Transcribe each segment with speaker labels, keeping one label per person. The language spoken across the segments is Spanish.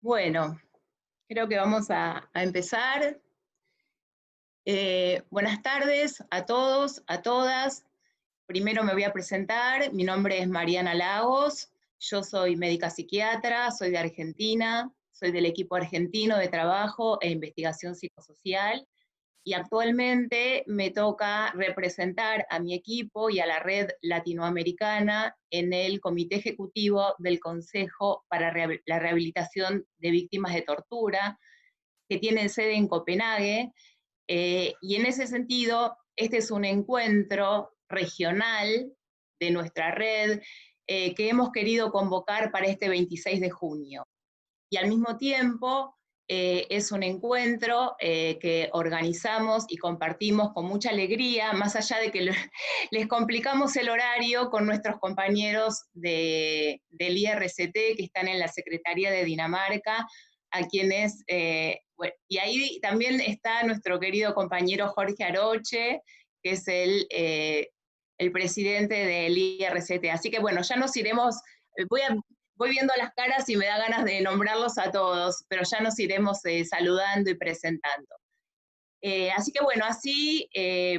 Speaker 1: Bueno, creo que vamos a empezar. Buenas tardes a todos, a todas. Primero me voy a presentar. Mi nombre es Mariana Lagos. Yo soy médica psiquiatra, soy de Argentina, soy del equipo argentino de trabajo e investigación psicosocial y actualmente me toca representar a mi equipo y a la red latinoamericana en el Comité Ejecutivo del Consejo para la Rehabilitación de Víctimas de Tortura, que tiene sede en Copenhague, y en ese sentido, este es un encuentro regional de nuestra red que hemos querido convocar para este 26 de junio. Y al mismo tiempo es un encuentro que organizamos y compartimos con mucha alegría, más allá de que les complicamos el horario con nuestros compañeros del IRCT que están en la Secretaría de Dinamarca, a quienes, bueno, y ahí también está nuestro querido compañero Jorge Aroche, que es el presidente del IRCT. Así que bueno, ya nos iremos, voy viendo las caras y me da ganas de nombrarlos a todos, pero ya nos iremos saludando y presentando. Así que bueno, así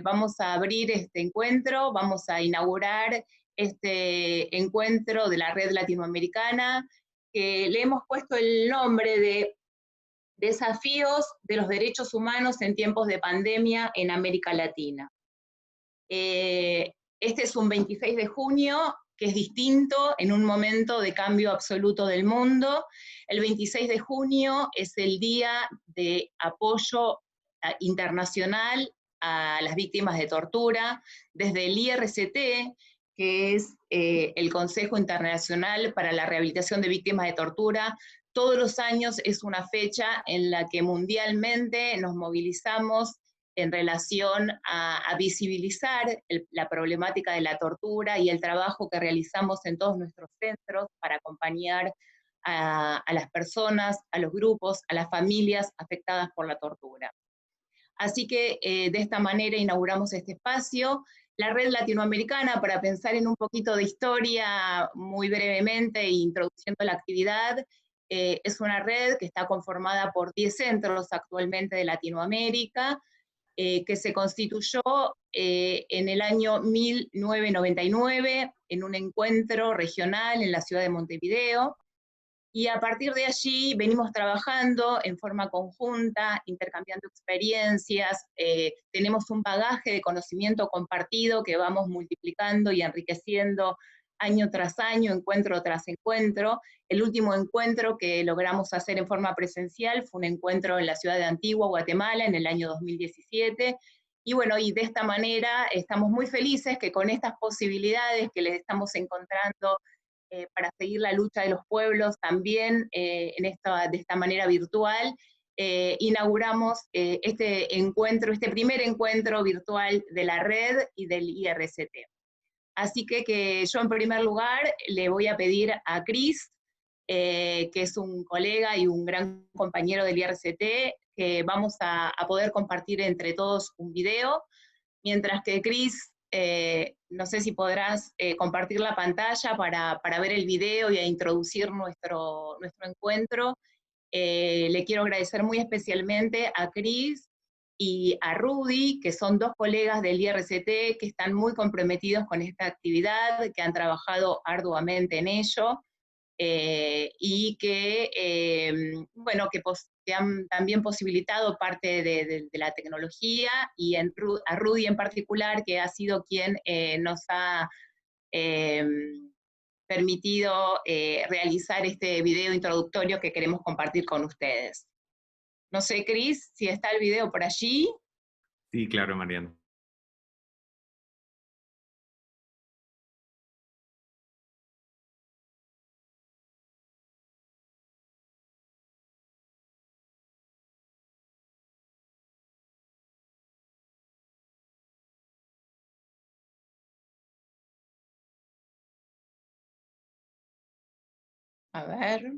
Speaker 1: vamos a abrir este encuentro, vamos a inaugurar este encuentro de la red latinoamericana, que le hemos puesto el nombre de Desafíos de los Derechos Humanos en tiempos de pandemia en América Latina. Este es un 26 de junio que es distinto en un momento de cambio absoluto del mundo. El 26 de junio es el día de apoyo internacional a las víctimas de tortura, desde el IRCT, que es el Consejo Internacional para la Rehabilitación de Víctimas de Tortura. Todos los años es una fecha en la que mundialmente nos movilizamos en relación a visibilizar la problemática de la tortura y el trabajo que realizamos en todos nuestros centros para acompañar a las personas, a los grupos, a las familias afectadas por la tortura. Así que de esta manera inauguramos este espacio. La red latinoamericana, para pensar en un poquito de historia muy brevemente, introduciendo la actividad, es una red que está conformada por 10 centros actualmente de Latinoamérica, que se constituyó en el año 1999 en un encuentro regional en la ciudad de Montevideo, y a partir de allí venimos trabajando en forma conjunta, intercambiando experiencias, tenemos un bagaje de conocimiento compartido que vamos multiplicando y enriqueciendo año tras año, encuentro tras encuentro. El último encuentro que logramos hacer en forma presencial fue un encuentro en la ciudad de Antigua, Guatemala, en el año 2017. Y bueno, y de esta manera estamos muy felices que con estas posibilidades que les estamos encontrando para seguir la lucha de los pueblos también de esta manera virtual, inauguramos este encuentro, este primer encuentro virtual de la red y del IRCT. Así que yo en primer lugar le voy a pedir a Cris, que es un colega y un gran compañero del IRCT, que vamos a poder compartir entre todos un video, mientras que Cris, no sé si podrás compartir la pantalla para ver el video y a introducir nuestro encuentro. Le quiero agradecer muy especialmente a Cris y a Rudy, que son dos colegas del IRCT que están muy comprometidos con esta actividad, que han trabajado arduamente en ello y que, bueno, que han también posibilitado parte de la tecnología, y a Rudy en particular, que ha sido quien nos ha eh, permitido realizar este video introductorio que queremos compartir con ustedes. No sé, Cris, si está el video por allí.
Speaker 2: Sí, claro, Mariano.
Speaker 1: A ver.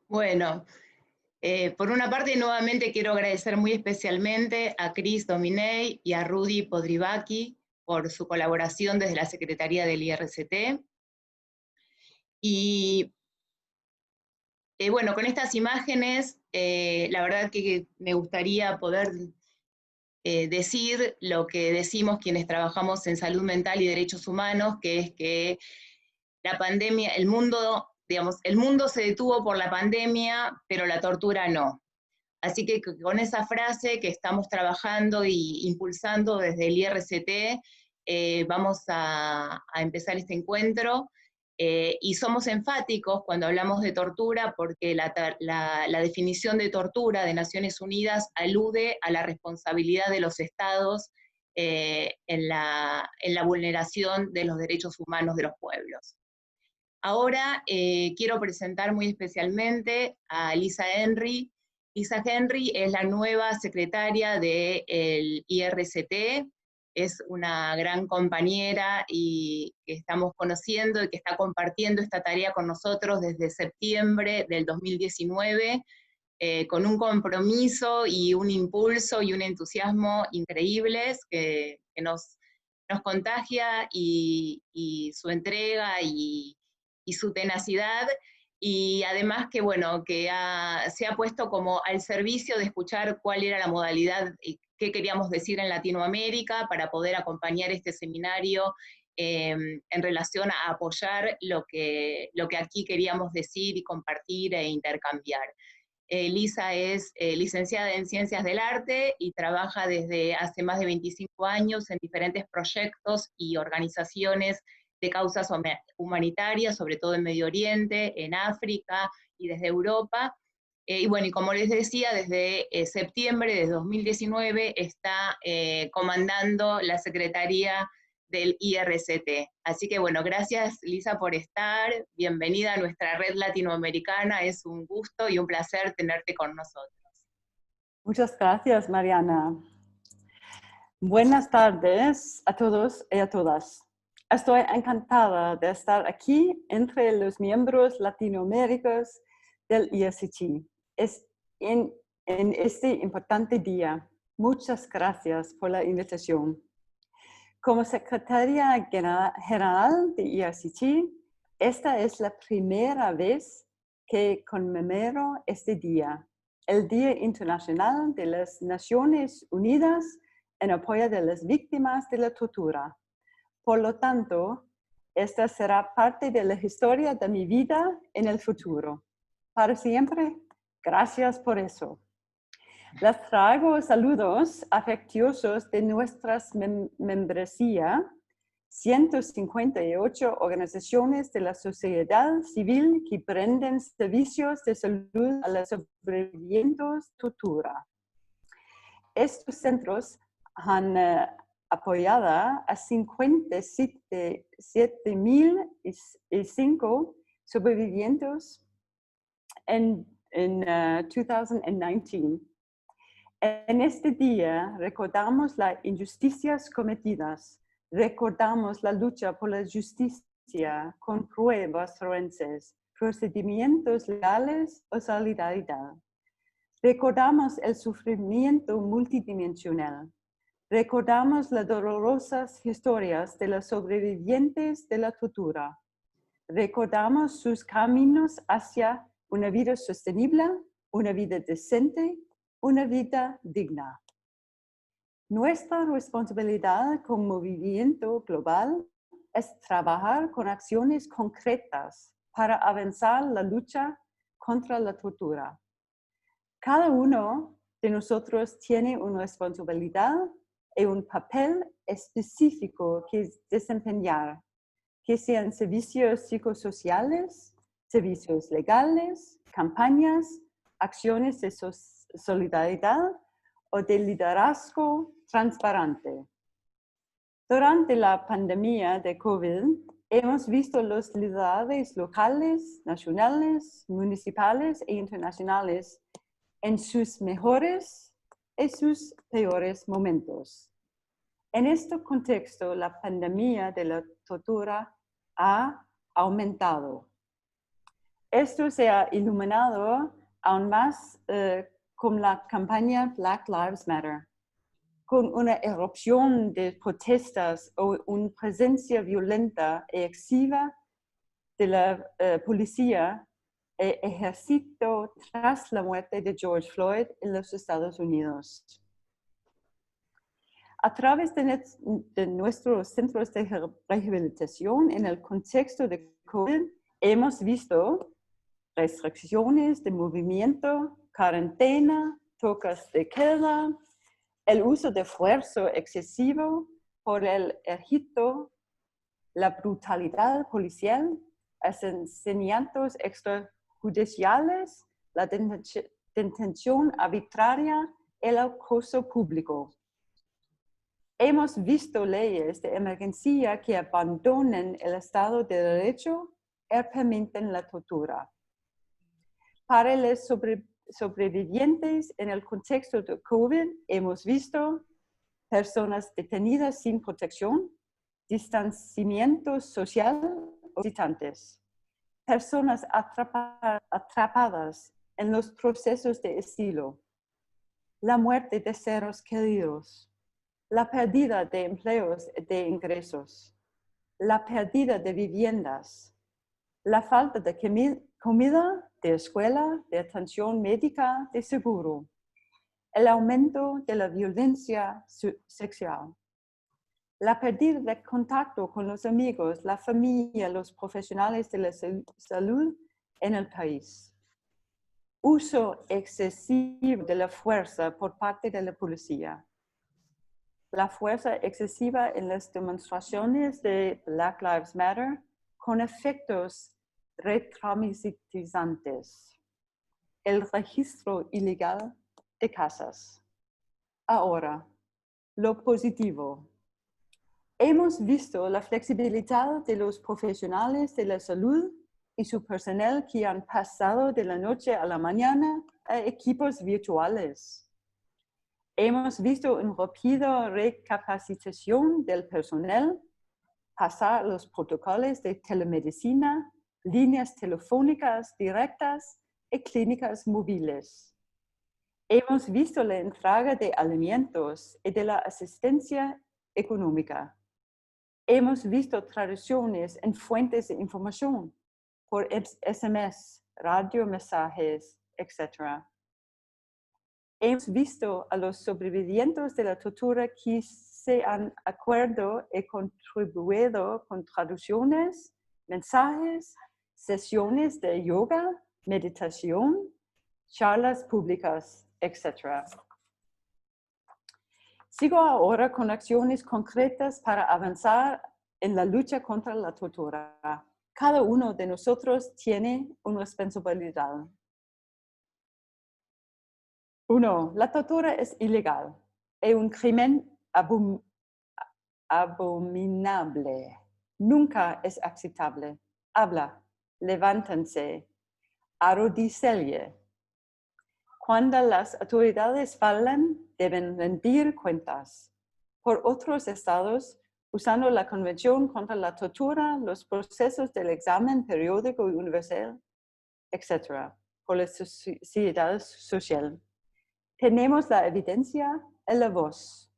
Speaker 1: Bueno, por una parte, nuevamente quiero agradecer muy especialmente a Cris Dominey y a Rudy Podrivaki por su colaboración desde la Secretaría del IRCT. Y bueno, con estas imágenes, la verdad que me gustaría poder decir lo que decimos quienes trabajamos en salud mental y derechos humanos, que es que la pandemia, el mundo, digamos, el mundo se detuvo por la pandemia, pero la tortura no. Así que con esa frase que estamos trabajando y impulsando desde el IRCT, vamos a empezar este encuentro. Y somos enfáticos cuando hablamos de tortura porque la definición de tortura de Naciones Unidas alude a la responsabilidad de los estados en la vulneración de los derechos humanos de los pueblos. Ahora quiero presentar muy especialmente a Lisa Henry. Lisa Henry es la nueva secretaria del IRCT, es una gran compañera y que estamos conociendo y que está compartiendo esta tarea con nosotros desde septiembre del 2019, con un compromiso y un impulso y un entusiasmo increíbles que nos contagia y su entrega y su tenacidad, y además que, bueno, que se ha puesto como al servicio de escuchar cuál era la modalidad y qué queríamos decir en Latinoamérica para poder acompañar este seminario en relación a apoyar lo que aquí queríamos decir y compartir e intercambiar. Lisa es licenciada en Ciencias del Arte y trabaja desde hace más de 25 años en diferentes proyectos y organizaciones de causas humanitarias, sobre todo en Medio Oriente, en África y desde Europa. Y bueno, y como les decía, desde septiembre de 2019 está comandando la Secretaría del IRCT. Así que bueno, gracias Lisa por estar, bienvenida a nuestra red latinoamericana, es un gusto y un placer tenerte con nosotros.
Speaker 3: Muchas gracias, Mariana. Buenas tardes a todos y a todas. Estoy encantada de estar aquí entre los miembros latinoamericanos del ISCG. En este importante día. Muchas gracias por la invitación. Como secretaria general de ISCG, esta es la primera vez que conmemoro este día, el Día Internacional de las Naciones Unidas en apoyo de las víctimas de la tortura. Por lo tanto, esta será parte de la historia de mi vida en el futuro. Para siempre, gracias por eso. Les traigo saludos afectuosos de nuestras membresía, 158 organizaciones de la sociedad civil que brindan servicios de salud a los sobrevivientes de tortura. Estos centros han apoyado a 57,005 sobrevivientes en 2019. En este día recordamos las injusticias cometidas, recordamos la lucha por la justicia con pruebas forenses, procedimientos legales o solidaridad. Recordamos el sufrimiento multidimensional. Recordamos las dolorosas historias de los sobrevivientes de la tortura. Recordamos sus caminos hacia una vida sostenible, una vida decente, una vida digna. Nuestra responsabilidad como movimiento global es trabajar con acciones concretas para avanzar la lucha contra la tortura. Cada uno de nosotros tiene una responsabilidad y un papel específico que desempeñar, que sean servicios psicosociales, servicios legales, campañas, acciones de solidaridad o de liderazgo transparente. Durante la pandemia de COVID, hemos visto los líderes locales, nacionales, municipales e internacionales en sus mejores y sus peores momentos. En este contexto, la pandemia de la tortura ha aumentado. Esto se ha iluminado aún más con la campaña Black Lives Matter, con una erupción de protestas o una presencia violenta y excesiva de la policía e ejército tras la muerte de George Floyd en los Estados Unidos. A través de nuestros centros de rehabilitación en el contexto de COVID, hemos visto restricciones de movimiento, cuarentena, toques de queda, el uso de fuerza excesivo por el ejército, la brutalidad policial, asesinatos extrajudiciales, la detención arbitraria y el acoso público. Hemos visto leyes de emergencia que abandonan el Estado de Derecho y permiten la tortura. Para los sobrevivientes en el contexto de COVID, hemos visto personas detenidas sin protección, distanciamiento social o distantes, personas atrapadas en los procesos de asilo, la muerte de seres queridos, la pérdida de empleos y de ingresos, la pérdida de viviendas, la falta de comida, de escuela, de atención médica, de seguro, el aumento de la violencia sexual, la pérdida de contacto con los amigos, la familia, los profesionales de la salud en el país, uso excesivo de la fuerza por parte de la policía, la fuerza excesiva en las demostraciones de Black Lives Matter con efectos retraumatizantes, el registro ilegal de casas. Ahora, lo positivo. Hemos visto la flexibilidad de los profesionales de la salud y su personal que han pasado de la noche a la mañana a equipos virtuales. Hemos visto una rápida recapacitación del personal, pasar los protocolos de telemedicina, líneas telefónicas directas y clínicas móviles. Hemos visto la entrega de alimentos y de la asistencia económica. Hemos visto traducciones en fuentes de información por SMS, radiomensajes, etc. Hemos visto a los sobrevivientes de la tortura que se han acuerdo y contribuido con traducciones, mensajes, sesiones de yoga, meditación, charlas públicas, etc. Sigo ahora con acciones concretas para avanzar en la lucha contra la tortura. Cada uno de nosotros tiene una responsabilidad. 1. La tortura es ilegal. Es un crimen abominable. Nunca es aceptable. Habla, levántense, arrodíllese. Cuando las autoridades fallan, deben rendir cuentas. Por otros estados, usando la Convención contra la Tortura, los procesos del examen periódico y universal, etc. Por la sociedad social. Tenemos la evidencia y la voz.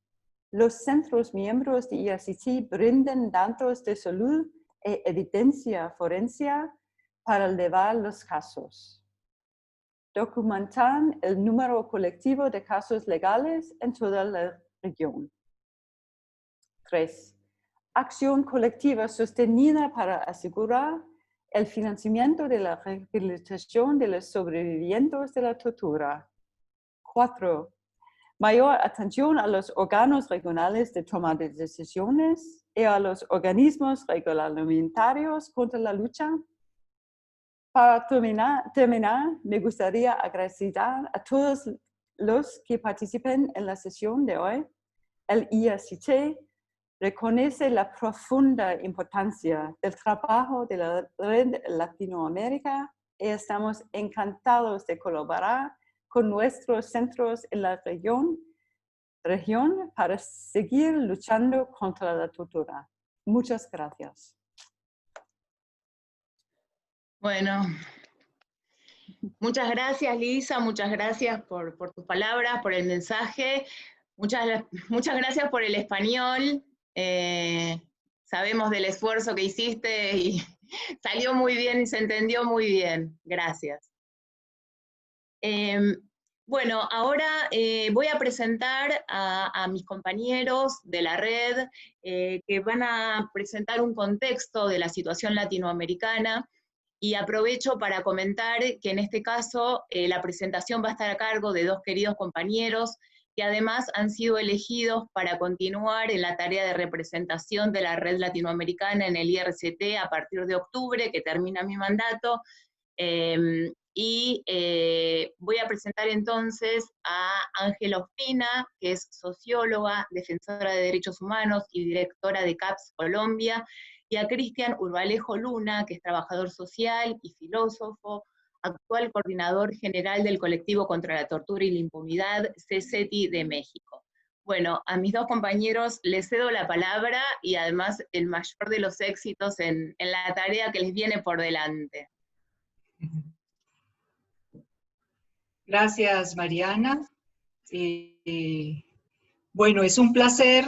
Speaker 3: Los centros miembros de IRCT brindan datos de salud e evidencia forense para elevar los casos. Documentan el número colectivo de casos legales en toda la región. 3. Acción colectiva sostenida para asegurar el financiamiento de la rehabilitación de los sobrevivientes de la tortura. 4. Mayor atención a los órganos regionales de toma de decisiones y a los organismos reglamentarios contra la lucha. Para terminar, me gustaría agradecer a todos los que participen en la sesión de hoy. El IRCT reconoce la profunda importancia del trabajo de la Red Latinoamérica y estamos encantados de colaborar con nuestros centros en la región para seguir luchando contra la tortura. Muchas gracias.
Speaker 1: Bueno, muchas gracias, Lisa, muchas gracias por tus palabras, por el mensaje, muchas gracias por el español. Sabemos del esfuerzo que hiciste y salió muy bien y se entendió muy bien. Gracias. Bueno, ahora voy a presentar a mis compañeros de la red que van a presentar un contexto de la situación latinoamericana. Y aprovecho para comentar que en este caso la presentación va a estar a cargo de dos queridos compañeros que además han sido elegidos para continuar en la tarea de representación de la red latinoamericana en el IRCT a partir de octubre, que termina mi mandato. Voy a presentar entonces a Ángela Ospina, que es socióloga, defensora de derechos humanos y directora de CAPS Colombia, y a Cristian Urbalejo Luna, que es trabajador social y filósofo, actual coordinador general del colectivo contra la tortura y la impunidad, CECETI de México. Bueno, a mis dos compañeros les cedo la palabra y además el mayor de los éxitos en la tarea que les viene por delante.
Speaker 4: Gracias, Mariana. Bueno, es un placer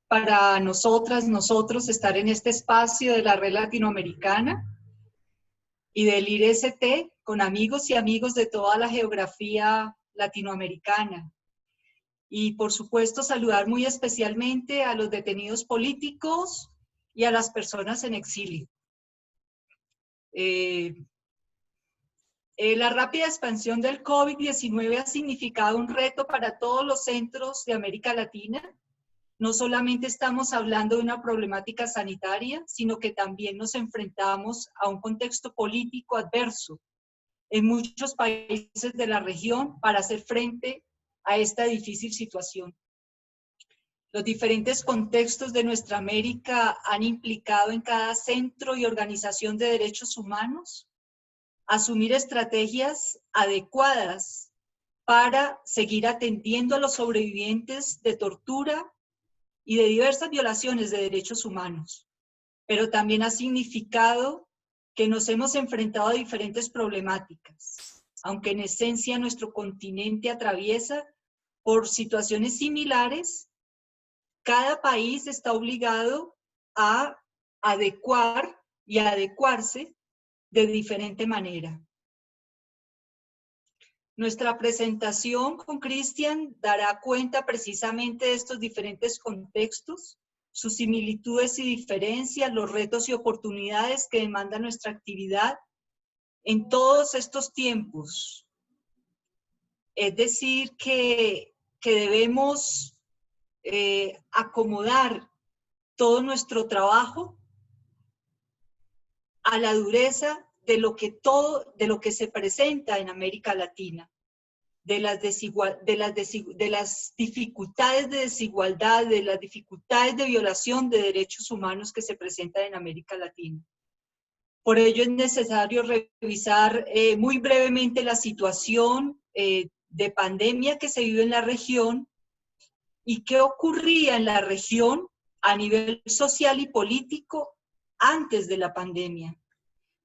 Speaker 4: para nosotros estar en este espacio de la red latinoamericana y del IRCT con amigos y amigos de toda la geografía latinoamericana. Y por supuesto saludar muy especialmente a los detenidos políticos y a las personas en exilio. La rápida expansión del COVID-19 ha significado un reto para todos los centros de América Latina. No solamente estamos hablando de una problemática sanitaria, sino que también nos enfrentamos a un contexto político adverso en muchos países de la región para hacer frente a esta difícil situación. Los diferentes contextos de nuestra América han implicado en cada centro y organización de derechos humanos asumir estrategias adecuadas para seguir atendiendo a los sobrevivientes de tortura y de diversas violaciones de derechos humanos. pero también ha significado que nos hemos enfrentado a diferentes problemáticas, aunque en esencia nuestro continente atraviesa por situaciones similares. Cada país está obligado a adecuar y a adecuarse de diferente manera. Nuestra presentación con Cristian dará cuenta precisamente de estos diferentes contextos, sus similitudes y diferencias, los retos y oportunidades que demanda nuestra actividad en todos estos tiempos. Es decir, que debemos acomodar todo nuestro trabajo a la dureza de lo que se presenta en América Latina, de las dificultades de desigualdad, de las dificultades de violación de derechos humanos que se presentan en América Latina. Por ello es necesario revisar muy brevemente la situación de pandemia que se vive en la región y qué ocurría en la región a nivel social y político antes de la pandemia.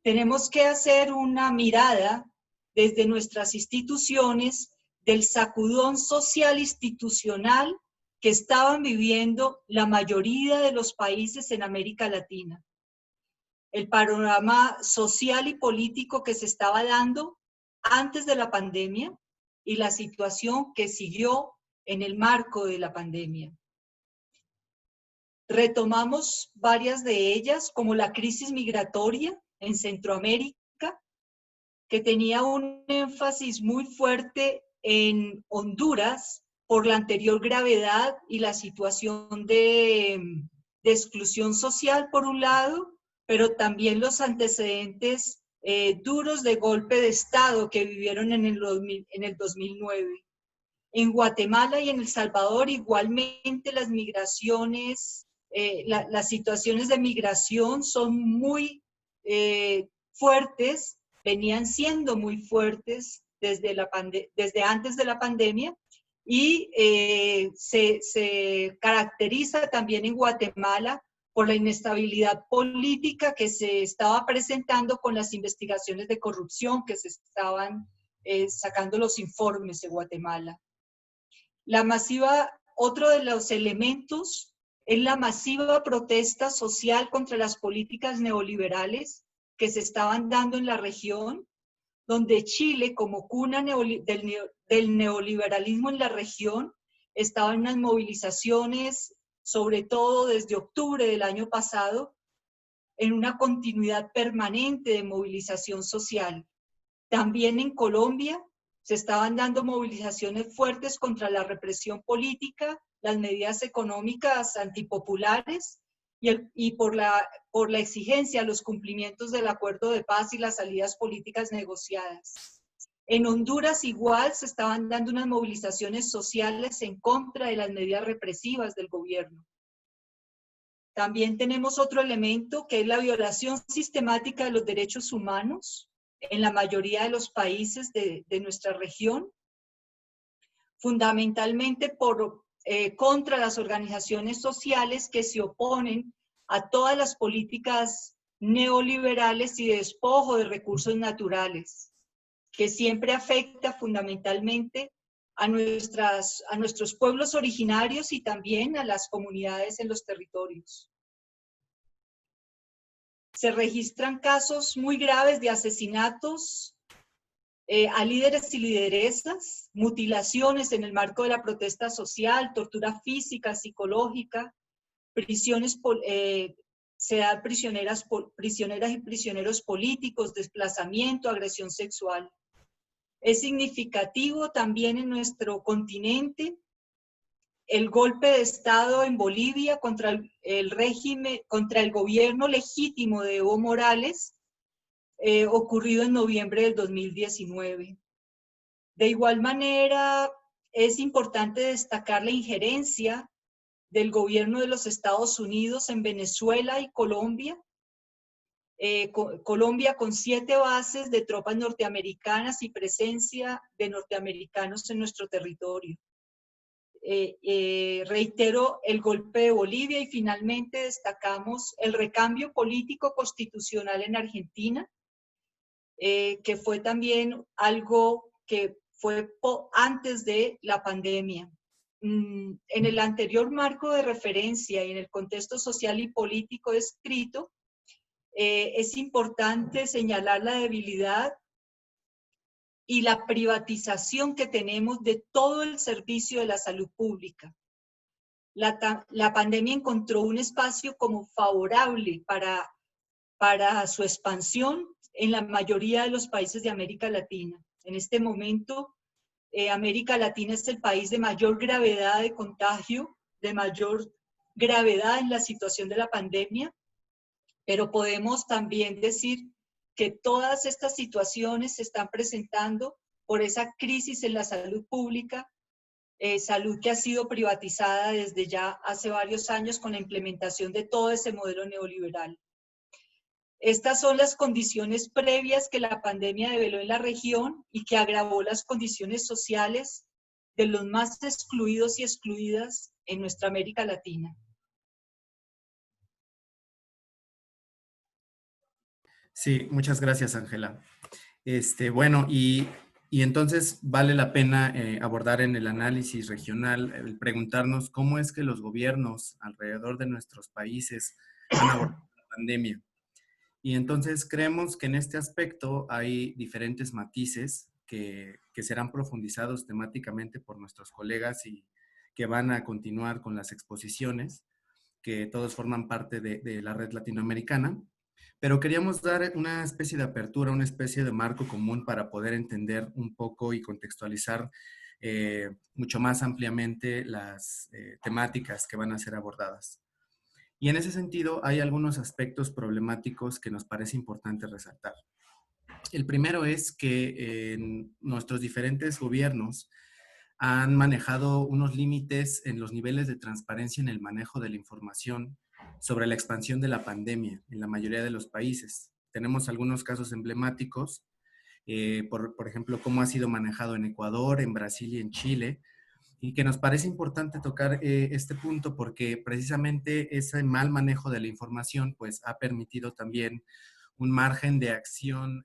Speaker 4: Tenemos que hacer una mirada desde nuestras instituciones del sacudón social institucional que estaban viviendo la mayoría de los países en América Latina. El panorama social y político que se estaba dando antes de la pandemia y la situación que siguió en el marco de la pandemia. Retomamos varias de ellas, como la crisis migratoria en Centroamérica, que tenía un énfasis muy fuerte en Honduras por la anterior gravedad y la situación de exclusión social por un lado, pero también los antecedentes duros de golpe de Estado que vivieron en el 2009. En Guatemala y en El Salvador igualmente las migraciones, las situaciones de migración son muy fuertes, venían siendo muy fuertes desde antes de la pandemia y se caracteriza también en Guatemala por la inestabilidad política que se estaba presentando con las investigaciones de corrupción que se estaban sacando los informes de Guatemala. Otro de los elementos es la masiva protesta social contra las políticas neoliberales que se estaban dando en la región, donde Chile, como cuna del neoliberalismo en la región, estaba en unas movilizaciones, sobre todo desde octubre del año pasado, en una continuidad permanente de movilización social. También en Colombia se estaban dando movilizaciones fuertes contra la represión política, las medidas económicas antipopulares y por la exigencia a los cumplimientos del acuerdo de paz y las salidas políticas negociadas. En Honduras igual se estaban dando unas movilizaciones sociales en contra de las medidas represivas del gobierno. También tenemos otro elemento que es la violación sistemática de los derechos humanos en la mayoría de los países de nuestra región, fundamentalmente contra las organizaciones sociales que se oponen a todas las políticas neoliberales y de despojo de recursos naturales, que siempre afecta fundamentalmente a nuestros pueblos originarios y también a las comunidades en los territorios. Se registran casos muy graves de asesinatos a líderes y lideresas, mutilaciones en el marco de la protesta social, tortura física, psicológica, se dan prisioneras y prisioneros políticos, desplazamiento, agresión sexual. Es significativo también en nuestro continente el golpe de Estado en Bolivia contra el régimen, contra el gobierno legítimo de Evo Morales, ocurrido en noviembre del 2019. De igual manera, es importante destacar la injerencia del gobierno de los Estados Unidos en Venezuela y Colombia. Colombia con 7 bases de tropas norteamericanas y presencia de norteamericanos en nuestro territorio. Reitero el golpe de Bolivia y finalmente destacamos el recambio político constitucional en Argentina, que fue también algo que fue antes de la pandemia. En el anterior marco de referencia y en el contexto social y político descrito, es importante señalar la debilidad y la privatización que tenemos de todo el servicio de la salud pública. La pandemia encontró un espacio como favorable para su expansión en la mayoría de los países de América Latina. En este momento, América Latina es el país de mayor gravedad de contagio, de mayor gravedad en la situación de la pandemia, pero podemos también decir que todas estas situaciones se están presentando por esa crisis en la salud pública, salud que ha sido privatizada desde ya hace varios años con la implementación de todo ese modelo neoliberal. Estas son las condiciones previas que la pandemia develó en la región y que agravó las condiciones sociales de los más excluidos y excluidas en nuestra América Latina.
Speaker 5: Sí, muchas gracias, Ángela. Bueno, y entonces vale la pena abordar en el análisis regional, el preguntarnos cómo es que los gobiernos alrededor de nuestros países han abordado la pandemia. Y entonces creemos que en este aspecto hay diferentes matices que serán profundizados temáticamente por nuestros colegas y que van a continuar con las exposiciones, que todos forman parte de la red latinoamericana. Pero queríamos dar una especie de apertura, una especie de marco común para poder entender un poco y contextualizar mucho más ampliamente las temáticas que van a ser abordadas. Y en ese sentido hay algunos aspectos problemáticos que nos parece importante resaltar. El primero es que nuestros diferentes gobiernos han manejado unos límites en los niveles de transparencia en el manejo de la información sobre la expansión de la pandemia en la mayoría de los países. Tenemos algunos casos emblemáticos, por ejemplo, cómo ha sido manejado en Ecuador, en Brasil y en Chile, y que nos parece importante tocar este punto porque precisamente ese mal manejo de la información pues ha permitido también un margen de acción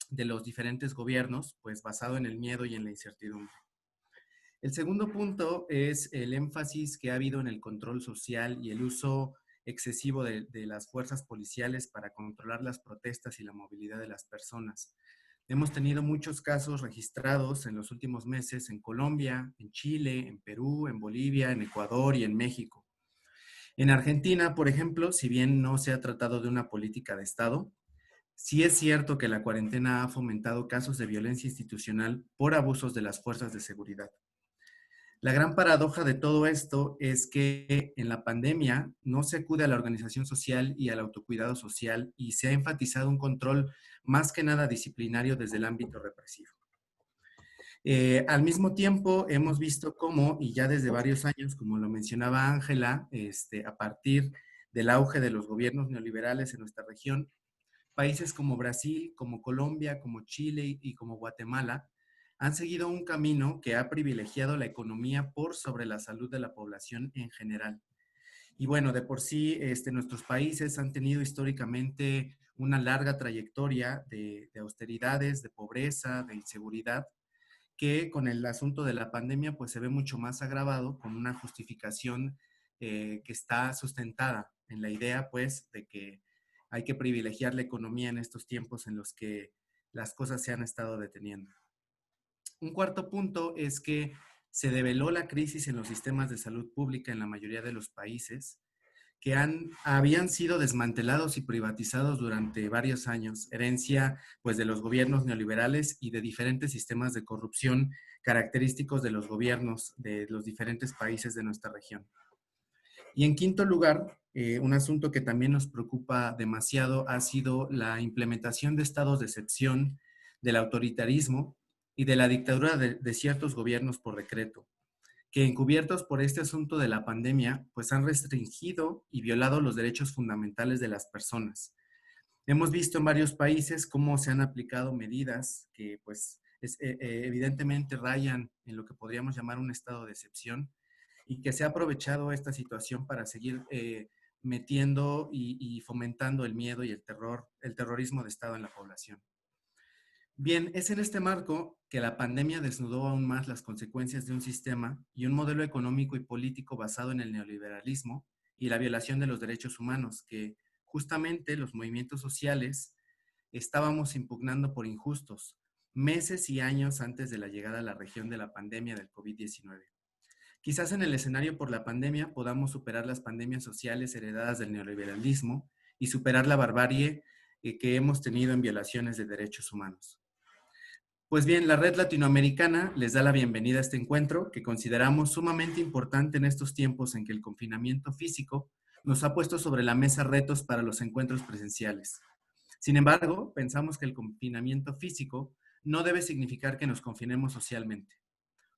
Speaker 5: de los diferentes gobiernos pues basado en el miedo y en la incertidumbre. El segundo punto es el énfasis que ha habido en el control social y el uso excesivo de las fuerzas policiales para controlar las protestas y la movilidad de las personas. Hemos tenido muchos casos registrados en los últimos meses en Colombia, en Chile, en Perú, en Bolivia, en Ecuador y en México. En Argentina, por ejemplo, si bien no se ha tratado de una política de Estado, sí es cierto que la cuarentena ha fomentado casos de violencia institucional por abusos de las fuerzas de seguridad. La gran paradoja de todo esto es que en la pandemia no se acude a la organización social y al autocuidado social y se ha enfatizado un control más que nada disciplinario desde el ámbito represivo. Al mismo tiempo, hemos visto cómo, y ya desde varios años, como lo mencionaba Ángela, a partir del auge de los gobiernos neoliberales en nuestra región, países como Brasil, como Colombia, como Chile y como Guatemala han seguido un camino que ha privilegiado la economía por sobre la salud de la población en general. Y bueno, de por sí, nuestros países han tenido históricamente una larga trayectoria de austeridades, de pobreza, de inseguridad, que con el asunto de la pandemia pues se ve mucho más agravado con una justificación que está sustentada en la idea pues de que hay que privilegiar la economía en estos tiempos en los que las cosas se han estado deteniendo. Un cuarto punto es que se develó la crisis en los sistemas de salud pública en la mayoría de los países que habían sido desmantelados y privatizados durante varios años, herencia pues de los gobiernos neoliberales y de diferentes sistemas de corrupción característicos de los gobiernos de los diferentes países de nuestra región. Y en quinto lugar, un asunto que también nos preocupa demasiado ha sido la implementación de estados de excepción, del autoritarismo y de la dictadura de ciertos gobiernos por decreto, que encubiertos por este asunto de la pandemia, pues han restringido y violado los derechos fundamentales de las personas. Hemos visto en varios países cómo se han aplicado medidas que pues evidentemente rayan en lo que podríamos llamar un estado de excepción, y que se ha aprovechado esta situación para seguir metiendo y fomentando el miedo y el terrorismo de Estado en la población. Bien, es en este marco que la pandemia desnudó aún más las consecuencias de un sistema y un modelo económico y político basado en el neoliberalismo y la violación de los derechos humanos, que justamente los movimientos sociales estábamos impugnando por injustos, meses y años antes de la llegada a la región de la pandemia del COVID-19. Quizás en el escenario por la pandemia podamos superar las pandemias sociales heredadas del neoliberalismo y superar la barbarie que hemos tenido en violaciones de derechos humanos. Pues bien, la Red Latinoamericana les da la bienvenida a este encuentro que consideramos sumamente importante en estos tiempos en que el confinamiento físico nos ha puesto sobre la mesa retos para los encuentros presenciales. Sin embargo, pensamos que el confinamiento físico no debe significar que nos confinemos socialmente.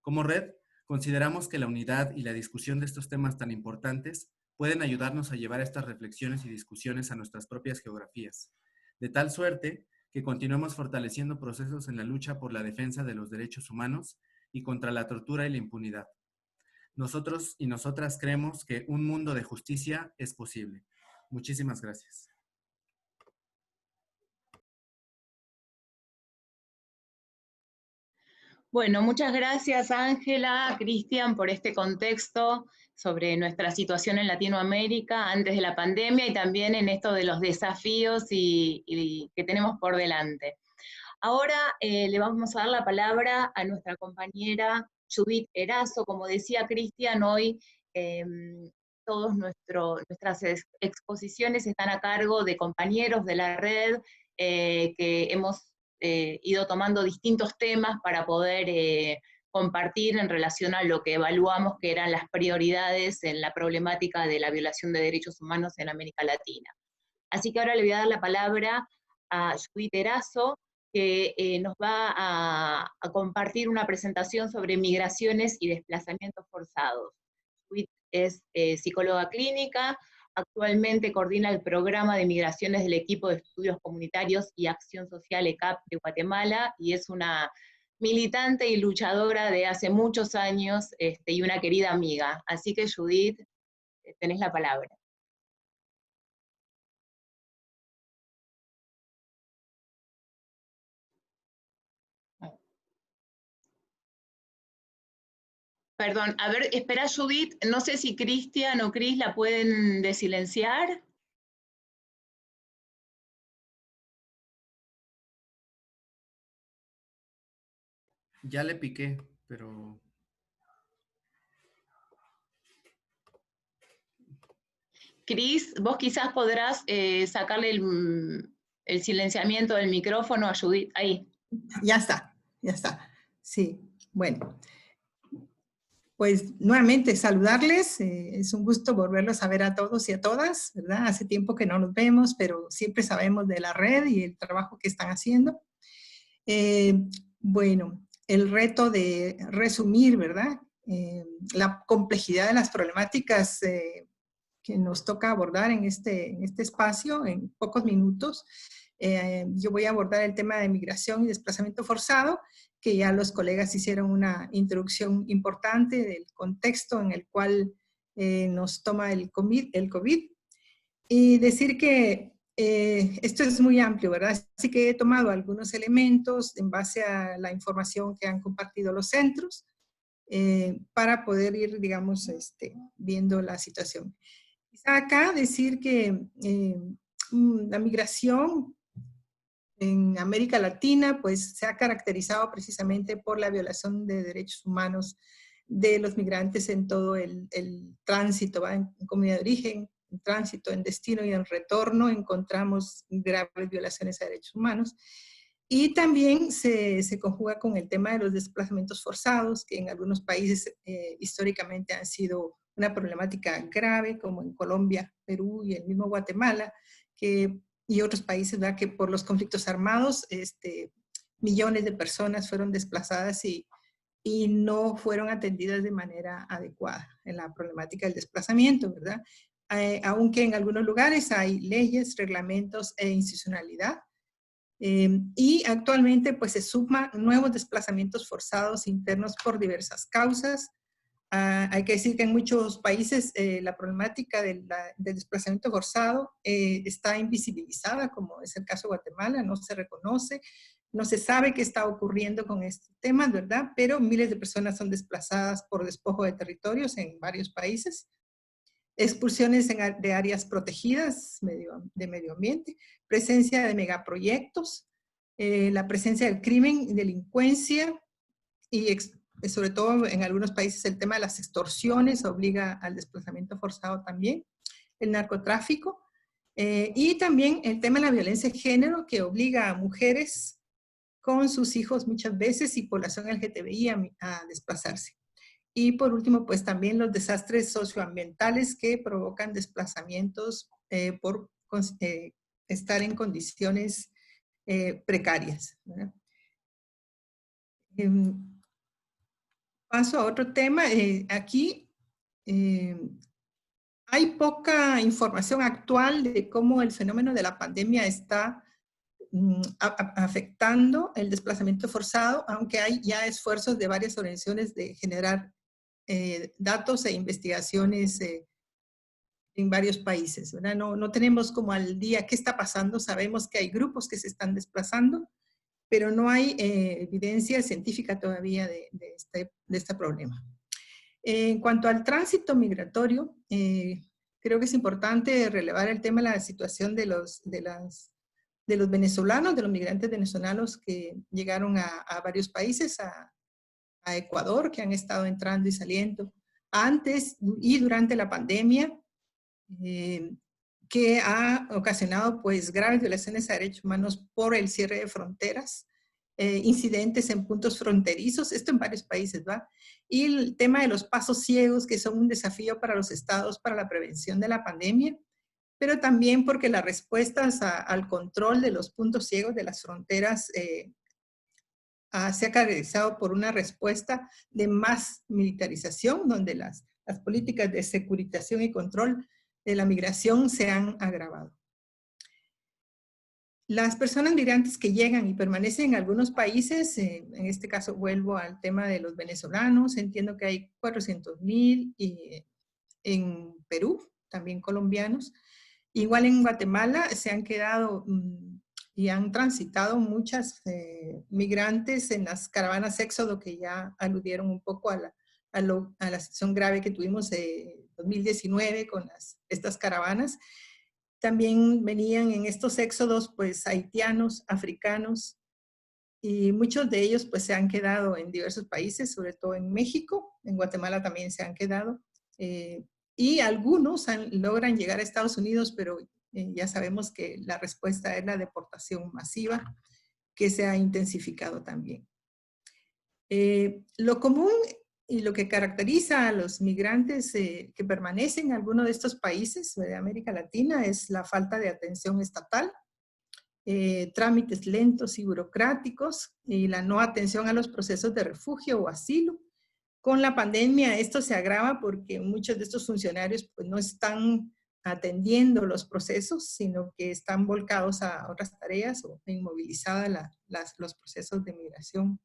Speaker 5: Como red, consideramos que la unidad y la discusión de estos temas tan importantes pueden ayudarnos a llevar estas reflexiones y discusiones a nuestras propias geografías, de tal suerte que continuemos fortaleciendo procesos en la lucha por la defensa de los derechos humanos y contra la tortura y la impunidad. Nosotros y nosotras creemos que un mundo de justicia es posible. Muchísimas gracias.
Speaker 1: Bueno, muchas gracias Ángela, Cristian, por este contexto sobre nuestra situación en Latinoamérica antes de la pandemia y también en esto de los desafíos y que tenemos por delante. Ahora le vamos a dar la palabra a nuestra compañera Judith Erazo. Como decía Cristian, hoy todas nuestras exposiciones están a cargo de compañeros de la red que hemos ido tomando distintos temas para poder compartir en relación a lo que evaluamos que eran las prioridades en la problemática de la violación de derechos humanos en América Latina. Así que ahora le voy a dar la palabra a Judith Erazo, que nos va a compartir una presentación sobre migraciones y desplazamientos forzados. Judith es psicóloga clínica, actualmente coordina el programa de migraciones del equipo de estudios comunitarios y acción social ECAP de Guatemala, y es una militante y luchadora de hace muchos años y una querida amiga. Así que Judith, tenés la palabra. Perdón, a ver, espera Judith, no sé si Cristian o Cris la pueden desilenciar.
Speaker 5: Ya le piqué, pero...
Speaker 1: Cris, vos quizás podrás sacarle el silenciamiento del micrófono a Judith. Ahí.
Speaker 6: Ya está, ya está. Sí, bueno. Pues nuevamente saludarles, es un gusto volverlos a ver a todos y a todas, ¿verdad? Hace tiempo que no nos vemos, pero siempre sabemos de la red y el trabajo que están haciendo. Bueno, el reto de resumir, ¿verdad? La complejidad de las problemáticas que nos toca abordar en este espacio en pocos minutos. Yo voy a abordar el tema de migración y desplazamiento forzado, que ya los colegas hicieron una introducción importante del contexto en el cual nos toma el COVID. Y decir que esto es muy amplio, ¿verdad? Así que he tomado algunos elementos en base a la información que han compartido los centros para poder ir, digamos, viendo la situación. Quizá acá decir que la migración en América Latina, pues se ha caracterizado precisamente por la violación de derechos humanos de los migrantes en todo el tránsito, ¿va? En comunidad de origen, en tránsito, en destino y en retorno, encontramos graves violaciones a derechos humanos. Y también se conjuga con el tema de los desplazamientos forzados, que en algunos países históricamente han sido una problemática grave, como en Colombia, Perú y el mismo Guatemala, y otros países, ¿verdad? Que por los conflictos armados millones de personas fueron desplazadas y no fueron atendidas de manera adecuada en la problemática del desplazamiento, ¿verdad? Aunque en algunos lugares hay leyes, reglamentos e institucionalidad, Y actualmente pues se suman nuevos desplazamientos forzados internos por diversas causas. Hay que decir que en muchos países la problemática del desplazamiento forzado está invisibilizada, como es el caso de Guatemala, no se reconoce, no se sabe qué está ocurriendo con estos temas, ¿verdad? Pero miles de personas son desplazadas por despojo de territorios en varios países. Expulsiones de áreas protegidas de medio ambiente, presencia de megaproyectos, la presencia del crimen, delincuencia y sobre todo en algunos países el tema de las extorsiones obliga al desplazamiento forzado también, el narcotráfico y también el tema de la violencia de género que obliga a mujeres con sus hijos muchas veces y población LGTBI a desplazarse. Y por último, pues también los desastres socioambientales que provocan desplazamientos por estar en condiciones precarias, ¿verdad? Paso a otro tema. Aquí hay poca información actual de cómo el fenómeno de la pandemia está afectando el desplazamiento forzado, aunque hay ya esfuerzos de varias organizaciones de generar datos e investigaciones en varios países, ¿verdad? No tenemos como al día qué está pasando, sabemos que hay grupos que se están desplazando, pero no hay evidencia científica todavía de este problema. En cuanto al tránsito migratorio, creo que es importante relevar el tema de la situación de los venezolanos, de los migrantes venezolanos que llegaron a varios países, a Ecuador, que han estado entrando y saliendo antes y durante la pandemia, que ha ocasionado pues graves violaciones a derechos humanos por el cierre de fronteras, incidentes en puntos fronterizos, esto en varios países, ¿va? Y el tema de los pasos ciegos, que son un desafío para los estados para la prevención de la pandemia, pero también porque las respuestas al control de los puntos ciegos de las fronteras se ha caracterizado por una respuesta de más militarización, donde las políticas de securitización y control de la migración se han agravado. Las personas migrantes que llegan y permanecen en algunos países, en este caso vuelvo al tema de los venezolanos, entiendo que hay 400,000 en Perú, también colombianos. Igual en Guatemala se han quedado y han transitado muchas migrantes en las caravanas éxodo que ya aludieron un poco a la situación grave que tuvimos en 2019 con estas caravanas. También venían en estos éxodos pues haitianos, africanos, y muchos de ellos pues se han quedado en diversos países, sobre todo en México, en Guatemala también se han quedado, y algunos logran llegar a Estados Unidos, pero ya sabemos que la respuesta es la deportación masiva, que se ha intensificado también. Lo común y lo que caracteriza a los migrantes que permanecen en alguno de estos países de América Latina es la falta de atención estatal, trámites lentos y burocráticos y la no atención a los procesos de refugio o asilo. Con la pandemia esto se agrava porque muchos de estos funcionarios pues, no están atendiendo los procesos, sino que están volcados a otras tareas o inmovilizadas los procesos de migración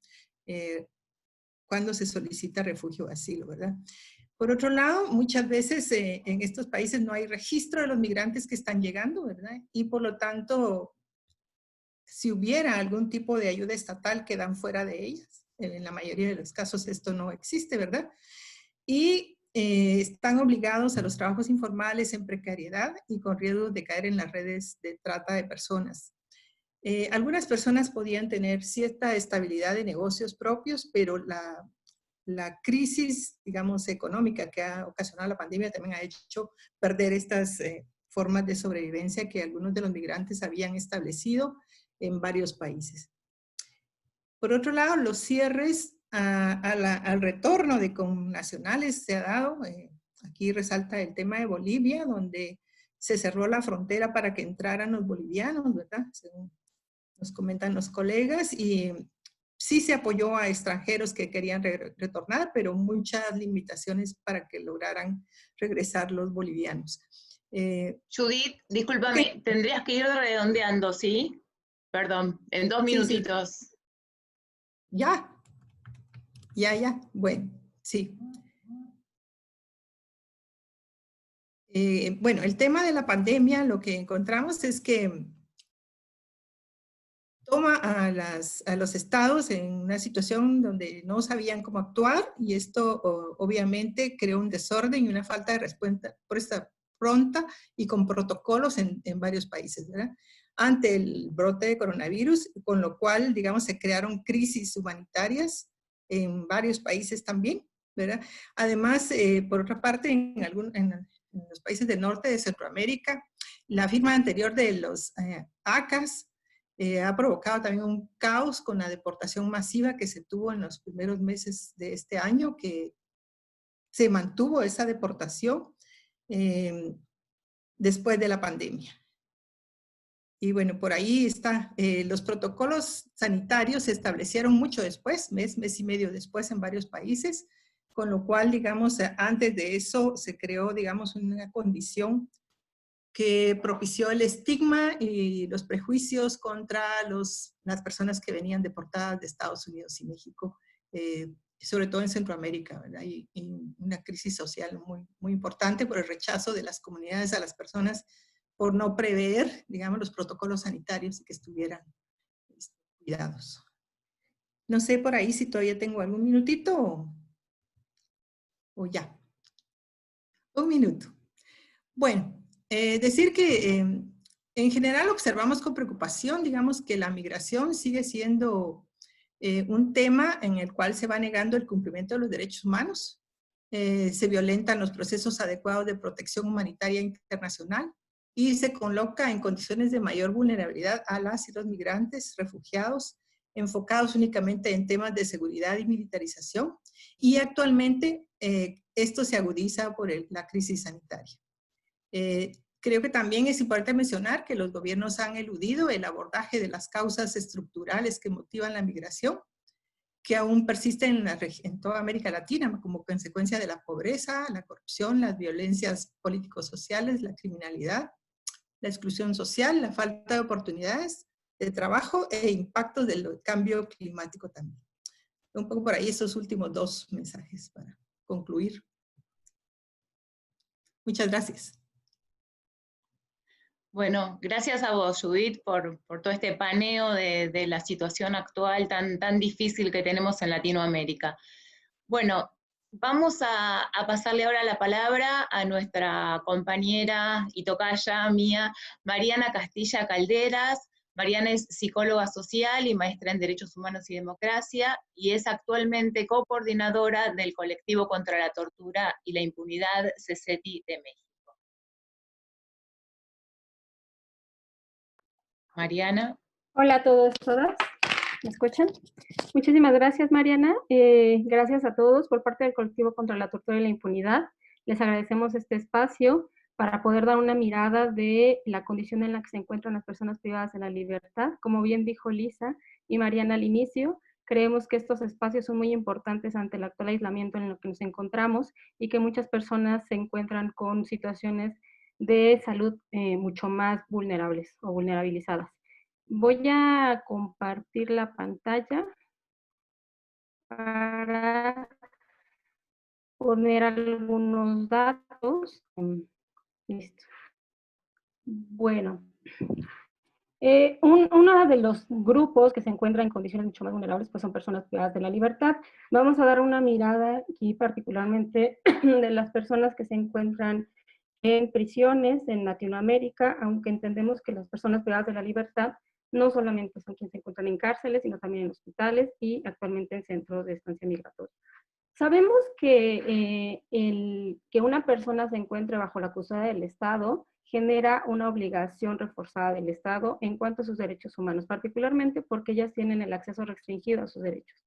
Speaker 6: cuando se solicita refugio o asilo, ¿verdad? Por otro lado, muchas veces en estos países no hay registro de los migrantes que están llegando, ¿verdad? Y por lo tanto, si hubiera algún tipo de ayuda estatal, quedan fuera de ellas. En la mayoría de los casos esto no existe, ¿verdad? Y están obligados a los trabajos informales en precariedad y con riesgo de caer en las redes de trata de personas. Algunas personas podían tener cierta estabilidad de negocios propios, pero la crisis, digamos, económica que ha ocasionado la pandemia también ha hecho perder estas formas de sobrevivencia que algunos de los migrantes habían establecido en varios países. Por otro lado, los cierres al retorno de connacionales se ha dado. Aquí resalta el tema de Bolivia, donde se cerró la frontera para que entraran los bolivianos, ¿verdad? Según nos comentan los colegas, y sí se apoyó a extranjeros que querían retornar, pero muchas limitaciones para que lograran regresar los bolivianos.
Speaker 1: Judith, discúlpame, tendrías que ir redondeando, ¿sí? Perdón, en 2
Speaker 6: Sí, sí.
Speaker 1: minutitos.
Speaker 6: Ya. Bueno, sí. Bueno, el tema de la pandemia, lo que encontramos es que toma a los estados en una situación donde no sabían cómo actuar, y esto obviamente creó un desorden y una falta de respuesta pronta y con protocolos en varios países, ¿verdad? Ante el brote de coronavirus, con lo cual, digamos, se crearon crisis humanitarias en varios países también, ¿verdad? Además, por otra parte, en los países del norte de Centroamérica, la firma anterior de los ACAS ha provocado también un caos con la deportación masiva que se tuvo en los primeros meses de este año, que se mantuvo esa deportación después de la pandemia. Y bueno, por ahí está. Los protocolos sanitarios se establecieron mucho después, mes y medio después en varios países, con lo cual, digamos, antes de eso se creó, digamos, una condición que propició el estigma y los prejuicios contra las personas que venían deportadas de Estados Unidos y México, sobre todo en Centroamérica, ¿verdad? Y una crisis social muy, muy importante por el rechazo de las comunidades a las personas por no prever, digamos, los protocolos sanitarios y que estuvieran cuidados. No sé por ahí si todavía tengo algún minutito o ya. Un minuto. Bueno, decir que en general observamos con preocupación, digamos, que la migración sigue siendo un tema en el cual se va negando el cumplimiento de los derechos humanos, se violentan los procesos adecuados de protección humanitaria internacional y se coloca en condiciones de mayor vulnerabilidad a las y los migrantes, refugiados, enfocados únicamente en temas de seguridad y militarización, y actualmente esto se agudiza por la crisis sanitaria. Creo que también es importante mencionar que los gobiernos han eludido el abordaje de las causas estructurales que motivan la migración, que aún persisten en toda América Latina como consecuencia de la pobreza, la corrupción, las violencias político-sociales, la criminalidad, la exclusión social, la falta de oportunidades de trabajo e impactos del cambio climático también. Un poco por ahí esos últimos 2 mensajes para concluir. Muchas gracias.
Speaker 1: Bueno, gracias a vos, Judith, por todo este paneo de la situación actual tan difícil que tenemos en Latinoamérica. Bueno, vamos a pasarle ahora la palabra a nuestra compañera y tocaya mía, Mariana Castilla Calderas. Mariana es psicóloga social y maestra en Derechos Humanos y Democracia, y es actualmente cocoordinadora del Colectivo contra la Tortura y la Impunidad, CECETI de México. Mariana.
Speaker 7: Hola a todos, todas. ¿Me escuchan? Muchísimas gracias, Mariana. Gracias a todos por parte del Colectivo contra la Tortura y la Impunidad. Les agradecemos este espacio para poder dar una mirada de la condición en la que se encuentran las personas privadas de la libertad. Como bien dijo Lisa y Mariana al inicio, creemos que estos espacios son muy importantes ante el actual aislamiento en el que nos encontramos y que muchas personas se encuentran con situaciones de salud mucho más vulnerables o vulnerabilizadas. Voy a compartir la pantalla para poner algunos datos. Listo. Bueno, uno de los grupos que se encuentra en condiciones mucho más vulnerables pues son personas privadas de la libertad. Vamos a dar una mirada aquí particularmente de las personas que se encuentran en prisiones en Latinoamérica, aunque entendemos que las personas privadas de la libertad no solamente son quienes se encuentran en cárceles, sino también en hospitales y actualmente en centros de estancia migratoria. Sabemos que que una persona se encuentre bajo la custodia del Estado genera una obligación reforzada del Estado en cuanto a sus derechos humanos, particularmente porque ellas tienen el acceso restringido a sus derechos.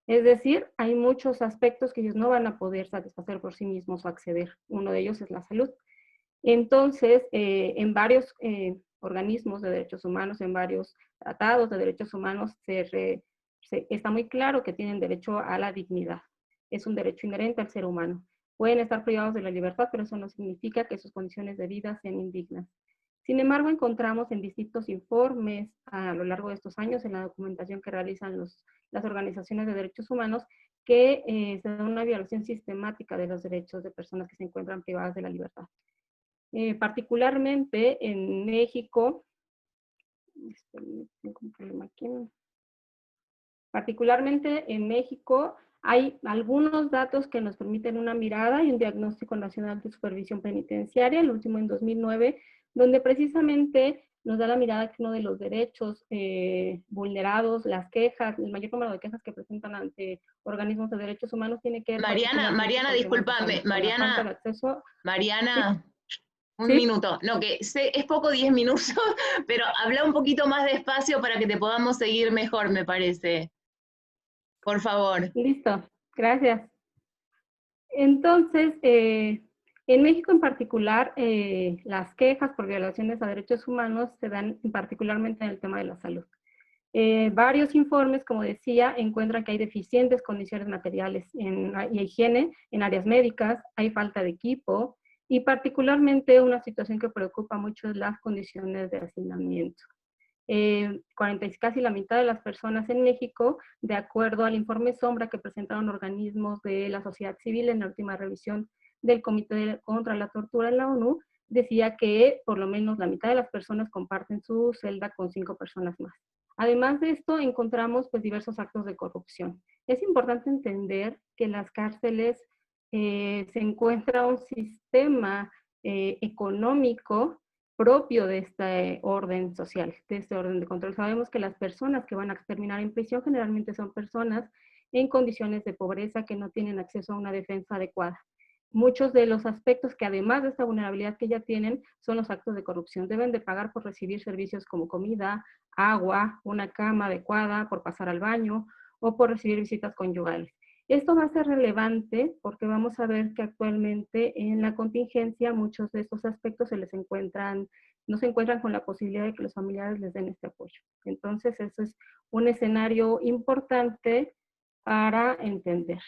Speaker 7: Es decir, hay muchos aspectos que ellos no van a poder satisfacer por sí mismos o acceder. Uno de ellos es la salud. Entonces, en varios organismos de derechos humanos, en varios tratados de derechos humanos, está muy claro que tienen derecho a la dignidad. Es un derecho inherente al ser humano. Pueden estar privados de la libertad, pero eso no significa que sus condiciones de vida sean indignas. Sin embargo, encontramos en distintos informes a lo largo de estos años, en la documentación que realizan las organizaciones de derechos humanos, que se da una violación sistemática de los derechos de personas que se encuentran privadas de la libertad. Particularmente en México, tengo un problema aquí. Particularmente en México hay algunos datos que nos permiten una mirada y un diagnóstico nacional de supervisión penitenciaria, el último en 2009, donde precisamente nos da la mirada que uno de los derechos vulnerados, las quejas, el mayor número de quejas que presentan ante organismos de derechos humanos tiene que ver
Speaker 1: Mariana, discúlpame, Mariana, un
Speaker 7: ¿Sí?
Speaker 1: minuto. No, que sé, es poco 10 minutos, pero habla un poquito más despacio para que te podamos seguir mejor, me parece. Por favor.
Speaker 7: Listo, gracias. Entonces, en México en particular, las quejas por violaciones a derechos humanos se dan particularmente en el tema de la salud. Varios informes, como decía, encuentran que hay deficientes condiciones materiales y higiene en áreas médicas, hay falta de equipo y particularmente una situación que preocupa mucho es las condiciones de hacinamiento. Casi la mitad de las personas en México, de acuerdo al informe Sombra que presentaron organismos de la sociedad civil en la última revisión del Comité contra la Tortura en la ONU, decía que por lo menos la mitad de las personas comparten su celda con 5 personas más. Además de esto, encontramos pues, diversos actos de corrupción. Es importante entender que en las cárceles se encuentra un sistema económico propio de este orden social, de este orden de control. Sabemos que las personas que van a terminar en prisión generalmente son personas en condiciones de pobreza que no tienen acceso a una defensa adecuada. Muchos de los aspectos que además de esta vulnerabilidad que ya tienen son los actos de corrupción. Deben de pagar por recibir servicios como comida, agua, una cama adecuada, por pasar al baño o por recibir visitas conyugales. Esto va a ser relevante porque vamos a ver que actualmente en la contingencia muchos de estos aspectos no se encuentran con la posibilidad de que los familiares les den este apoyo. Entonces, eso es un escenario importante para entender.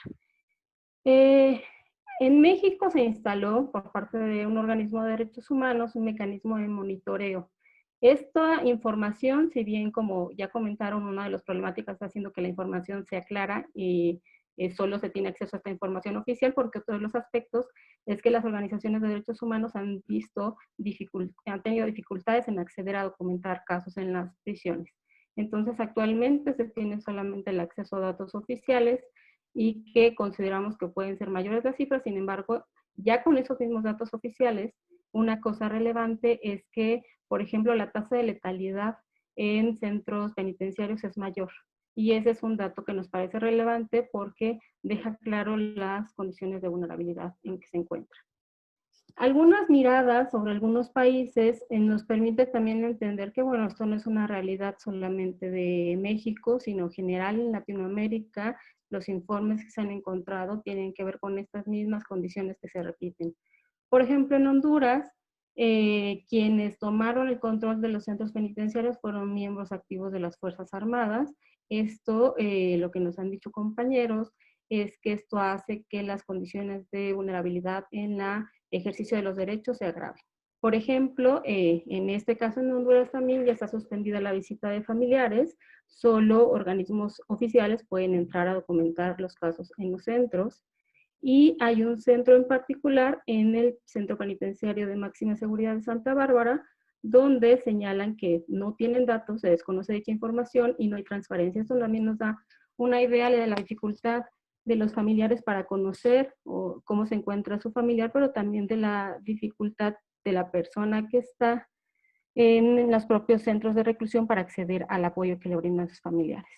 Speaker 7: En México se instaló por parte de un organismo de derechos humanos un mecanismo de monitoreo. Esta información, si bien como ya comentaron, una de las problemáticas está haciendo que la información sea clara y solo se tiene acceso a esta información oficial, porque otro de los aspectos es que las organizaciones de derechos humanos han tenido dificultades en acceder a documentar casos en las prisiones. Entonces, actualmente se tiene solamente el acceso a datos oficiales y que consideramos que pueden ser mayores las cifras. Sin embargo, ya con esos mismos datos oficiales, una cosa relevante es que, por ejemplo, la tasa de letalidad en centros penitenciarios es mayor. Y ese es un dato que nos parece relevante porque deja claro las condiciones de vulnerabilidad en que se encuentra. Algunas miradas sobre algunos países nos permite también entender que, bueno, esto no es una realidad solamente de México, sino general en Latinoamérica. Los informes que se han encontrado tienen que ver con estas mismas condiciones que se repiten. Por ejemplo, en Honduras, quienes tomaron el control de los centros penitenciarios fueron miembros activos de las Fuerzas Armadas. Esto, lo que nos han dicho compañeros, es que esto hace que las condiciones de vulnerabilidad en el ejercicio de los derechos se agraven. Por ejemplo, en este caso en Honduras también ya está suspendida la visita de familiares, solo organismos oficiales pueden entrar a documentar los casos en los centros. Y hay un centro en particular en el Centro Penitenciario de Máxima Seguridad de Santa Bárbara, donde señalan que no tienen datos, se desconoce dicha información y no hay transparencia. Esto también nos da una idea de la dificultad de los familiares para conocer cómo se encuentra su familiar, pero también de la dificultad de la persona que está en los propios centros de reclusión para acceder al apoyo que le brindan sus familiares.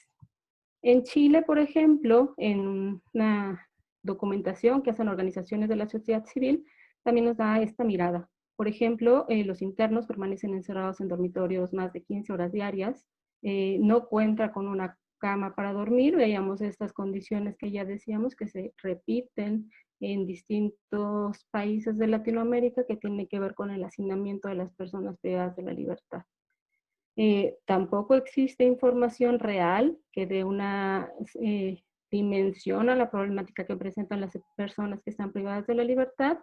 Speaker 7: En Chile, por ejemplo, en una documentación que hacen organizaciones de la sociedad civil, también nos da esta mirada. Por ejemplo, los internos permanecen encerrados en dormitorios más de 15 horas diarias, no cuenta con una cama para dormir. Veíamos estas condiciones que ya decíamos que se repiten en distintos países de Latinoamérica, que tiene que ver con el hacinamiento de las personas privadas de la libertad. Tampoco existe información real que dé una dimensión a la problemática que presentan las personas que están privadas de la libertad,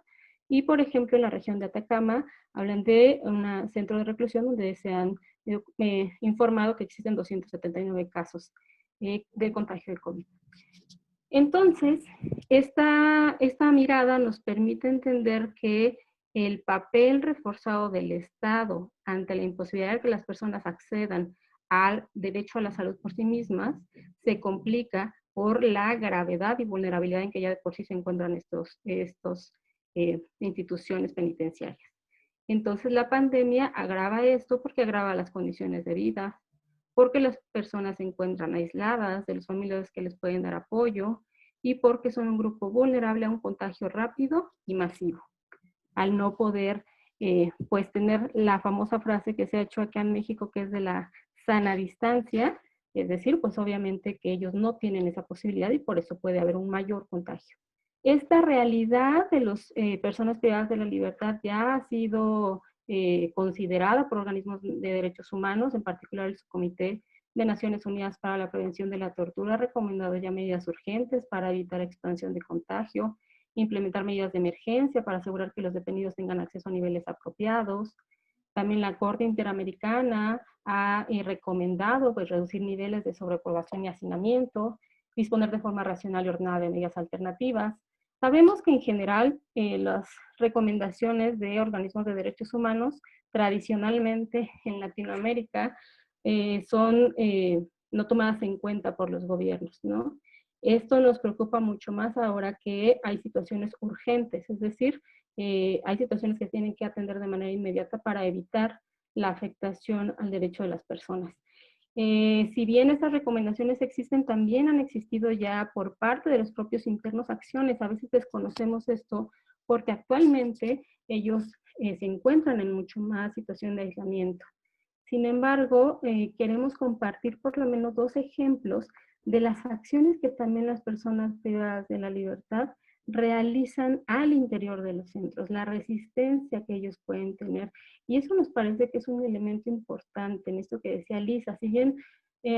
Speaker 7: Y, por ejemplo, en la región de Atacama hablan de un centro de reclusión donde se han informado que existen 279 casos de contagio de COVID. Entonces, esta mirada nos permite entender que el papel reforzado del Estado ante la imposibilidad de que las personas accedan al derecho a la salud por sí mismas se complica por la gravedad y vulnerabilidad en que ya de por sí se encuentran estas instituciones penitenciarias. Entonces, la pandemia agrava esto porque agrava las condiciones de vida, porque las personas se encuentran aisladas de los familiares que les pueden dar apoyo y porque son un grupo vulnerable a un contagio rápido y masivo. Al no poder, pues, tener la famosa frase que se ha hecho acá en México, que es de la sana distancia, es decir, pues obviamente que ellos no tienen esa posibilidad y por eso puede haber un mayor contagio. Esta realidad de las personas privadas de la libertad ya ha sido considerada por organismos de derechos humanos, en particular el Subcomité de Naciones Unidas para la Prevención de la Tortura, ha recomendado ya medidas urgentes para evitar expansión de contagio, implementar medidas de emergencia para asegurar que los detenidos tengan acceso a niveles apropiados. También la Corte Interamericana ha recomendado pues, reducir niveles de sobrepoblación y hacinamiento, disponer de forma racional y ordenada de medidas alternativas. Sabemos que en general las recomendaciones de organismos de derechos humanos tradicionalmente en Latinoamérica son no tomadas en cuenta por los gobiernos, ¿no? Esto nos preocupa mucho más ahora que hay situaciones urgentes, es decir, hay situaciones que tienen que atender de manera inmediata para evitar la afectación al derecho de las personas. Si bien estas recomendaciones existen, también han existido ya por parte de los propios internos acciones. A veces desconocemos esto porque actualmente ellos se encuentran en mucho más situación de aislamiento. Sin embargo, queremos compartir por lo menos 2 ejemplos de las acciones que también las personas privadas de la libertad realizan al interior de los centros, la resistencia que ellos pueden tener. Y eso nos parece que es un elemento importante en esto que decía Lisa. Si bien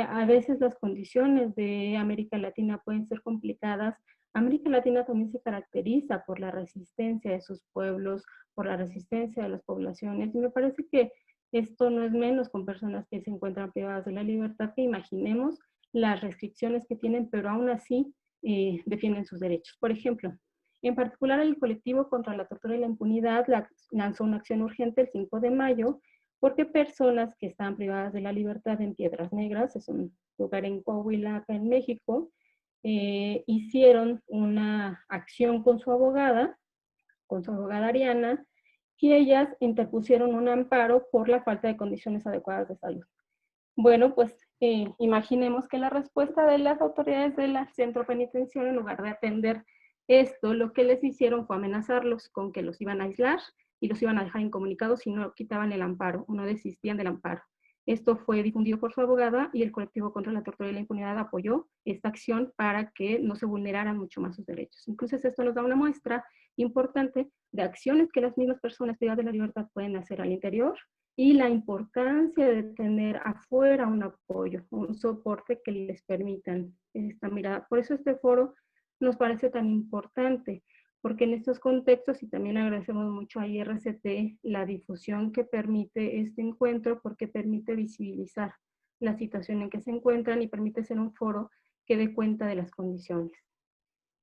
Speaker 7: a veces las condiciones de América Latina pueden ser complicadas, América Latina también se caracteriza por la resistencia de sus pueblos, por la resistencia de las poblaciones. Y me parece que esto no es menos con personas que se encuentran privadas de la libertad, que imaginemos las restricciones que tienen, pero aún así defienden sus derechos. Por ejemplo, en particular el colectivo contra la tortura y la impunidad lanzó una acción urgente el 5 de mayo porque personas que estaban privadas de la libertad en Piedras Negras, es un lugar en Coahuila, acá en México, hicieron una acción con su abogada Ariana, y ellas interpusieron un amparo por la falta de condiciones adecuadas de salud. Bueno, pues imaginemos que la respuesta de las autoridades del centro penitenciario, en lugar de atender esto, lo que les hicieron fue amenazarlos con que los iban a aislar y los iban a dejar incomunicados si no quitaban el amparo o no desistían del amparo. Esto fue difundido por su abogada y el colectivo contra la tortura y la impunidad apoyó esta acción para que no se vulneraran mucho más sus derechos. Entonces esto nos da una muestra importante de acciones que las mismas personas privadas de la libertad pueden hacer al interior y la importancia de tener afuera un apoyo, un soporte que les permitan esta mirada. Por eso este foro nos parece tan importante, porque en estos contextos, y también agradecemos mucho a IRCT la difusión que permite este encuentro, porque permite visibilizar la situación en que se encuentran y permite ser un foro que dé cuenta de las condiciones.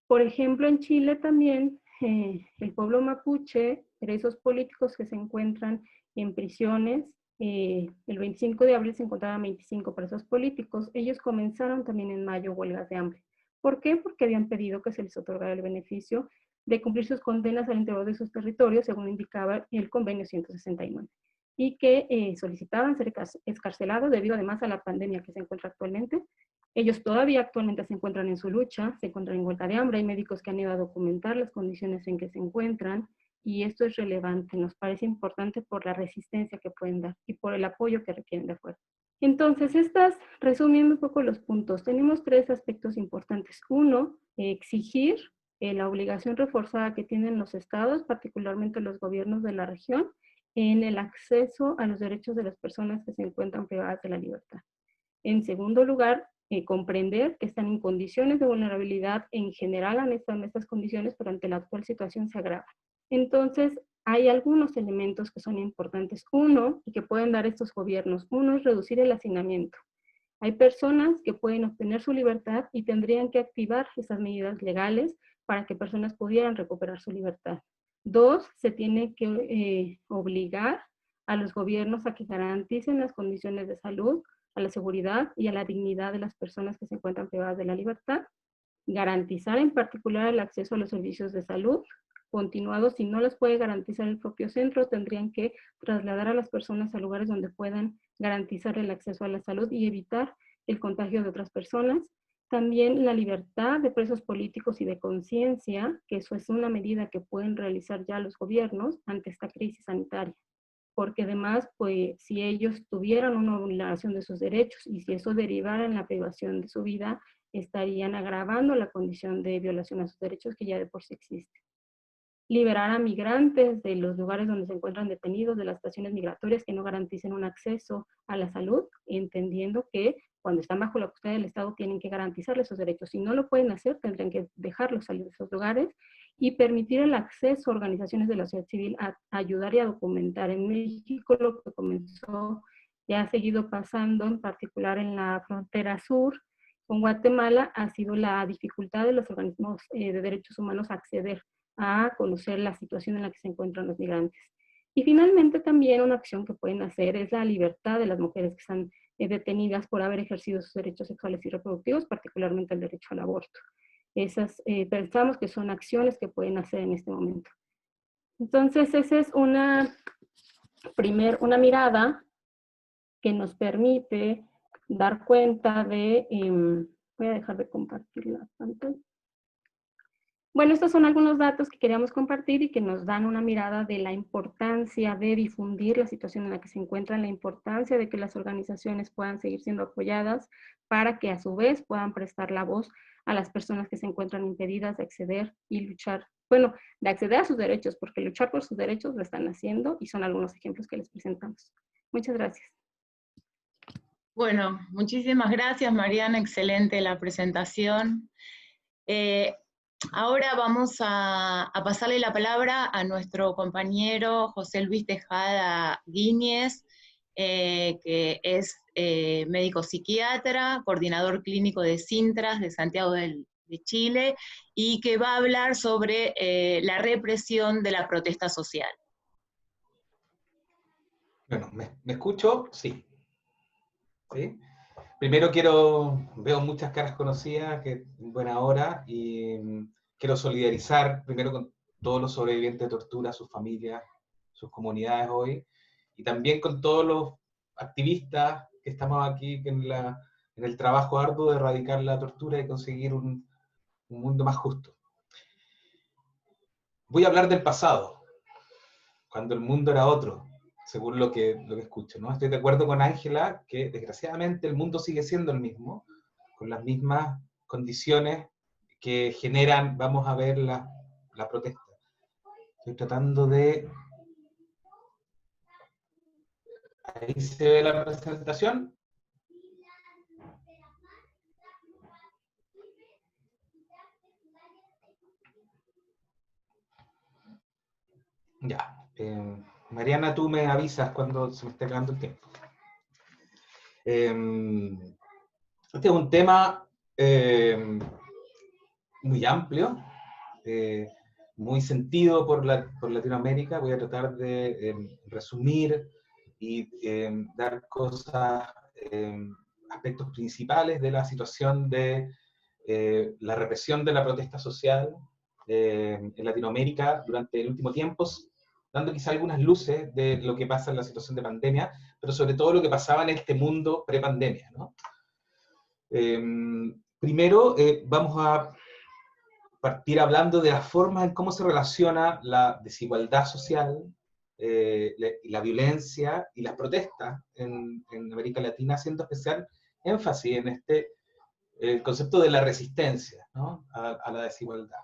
Speaker 7: Por ejemplo, en Chile también, el pueblo mapuche, presos políticos que se encuentran en prisiones, el 25 de abril se encontraban 25 presos políticos. Ellos comenzaron también en mayo huelgas de hambre. ¿Por qué? Porque habían pedido que se les otorgara el beneficio de cumplir sus condenas al interior de sus territorios, según indicaba el convenio 169, y que solicitaban ser excarcelados debido además a la pandemia que se encuentra actualmente. Ellos todavía actualmente se encuentran en su lucha, se encuentran en huelga de hambre, hay médicos que han ido a documentar las condiciones en que se encuentran, y esto es relevante, nos parece importante por la resistencia que pueden dar y por el apoyo que requieren de afuera. Entonces, resumiendo un poco los puntos, tenemos 3 aspectos importantes. 1, exigir la obligación reforzada que tienen los estados, particularmente los gobiernos de la región, en el acceso a los derechos de las personas que se encuentran privadas de la libertad. En segundo lugar, comprender que están en condiciones de vulnerabilidad en general en estas condiciones, pero ante la actual situación se agrava. Entonces, hay algunos elementos que son importantes. Uno, y que pueden dar estos gobiernos, uno es reducir el hacinamiento. Hay personas que pueden obtener su libertad y tendrían que activar esas medidas legales para que personas pudieran recuperar su libertad. Dos, se tiene que obligar a los gobiernos a que garanticen las condiciones de salud, a la seguridad y a la dignidad de las personas que se encuentran privadas de la libertad. Garantizar en particular el acceso a los servicios de salud continuados. Si no los puede garantizar el propio centro, tendrían que trasladar a las personas a lugares donde puedan garantizar el acceso a la salud y evitar el contagio de otras personas. También la libertad de presos políticos y de conciencia, que eso es una medida que pueden realizar ya los gobiernos ante esta crisis sanitaria. Porque además, pues, si ellos tuvieran una vulneración de sus derechos y si eso derivara en la privación de su vida, estarían agravando la condición de violación a sus derechos que ya de por sí existe. Liberar a migrantes de los lugares donde se encuentran detenidos, de las estaciones migratorias que no garanticen un acceso a la salud, entendiendo que cuando están bajo la custodia del Estado tienen que garantizarles sus derechos. Si no lo pueden hacer, tendrían que dejarlos salir de esos lugares y permitir el acceso a organizaciones de la sociedad civil a ayudar y a documentar. En México lo que comenzó ya ha seguido pasando, en particular en la frontera sur con Guatemala, ha sido la dificultad de los organismos de derechos humanos a acceder a conocer la situación en la que se encuentran los migrantes. Y finalmente también una acción que pueden hacer es la libertad de las mujeres que están detenidas por haber ejercido sus derechos sexuales y reproductivos, particularmente el derecho al aborto. Esas pensamos que son acciones que pueden hacer en este momento. Entonces, esa es una mirada que nos permite dar cuenta de, voy a dejar de compartir la pantalla. Bueno, estos son algunos datos que queríamos compartir y que nos dan una mirada de la importancia de difundir la situación en la que se encuentran, la importancia de que las organizaciones puedan seguir siendo apoyadas para que a su vez puedan prestar la voz a las personas que se encuentran impedidas de acceder y luchar, bueno, de acceder a sus derechos, porque luchar por sus derechos lo están haciendo y son algunos ejemplos que les presentamos. Muchas gracias.
Speaker 1: Bueno, muchísimas gracias, Mariana, excelente la presentación. Ahora vamos a pasarle la palabra a nuestro compañero José Luis Tejada Guíñez, que es médico psiquiatra, coordinador clínico de Sintras de Santiago de Chile, y que va a hablar sobre la represión de la protesta social.
Speaker 8: Bueno, ¿me escucho? Sí. ¿Sí? Primero veo muchas caras conocidas, que en buena hora, y quiero solidarizar primero con todos los sobrevivientes de tortura, sus familias, sus comunidades hoy, y también con todos los activistas que estamos aquí en el trabajo arduo de erradicar la tortura y conseguir un mundo más justo. Voy a hablar del pasado, cuando el mundo era otro, según lo que escucho, ¿no? Estoy de acuerdo con Ángela que desgraciadamente el mundo sigue siendo el mismo, con las mismas condiciones que generan, vamos a ver, la protesta. Estoy tratando de... Ahí se ve la presentación. Ya. Mariana, tú me avisas cuando se me esté acabando el tiempo. Este es un tema muy amplio, muy sentido por Latinoamérica. Voy a tratar de resumir y dar aspectos principales de la situación de la represión de la protesta social en Latinoamérica durante el último tiempo, dando quizá algunas luces de lo que pasa en la situación de pandemia, pero sobre todo lo que pasaba en este mundo prepandemia, ¿no? Primero, vamos a partir hablando de las formas en cómo se relaciona la desigualdad social, la violencia y las protestas en América Latina, haciendo especial énfasis en el concepto de la resistencia, ¿no? a la desigualdad.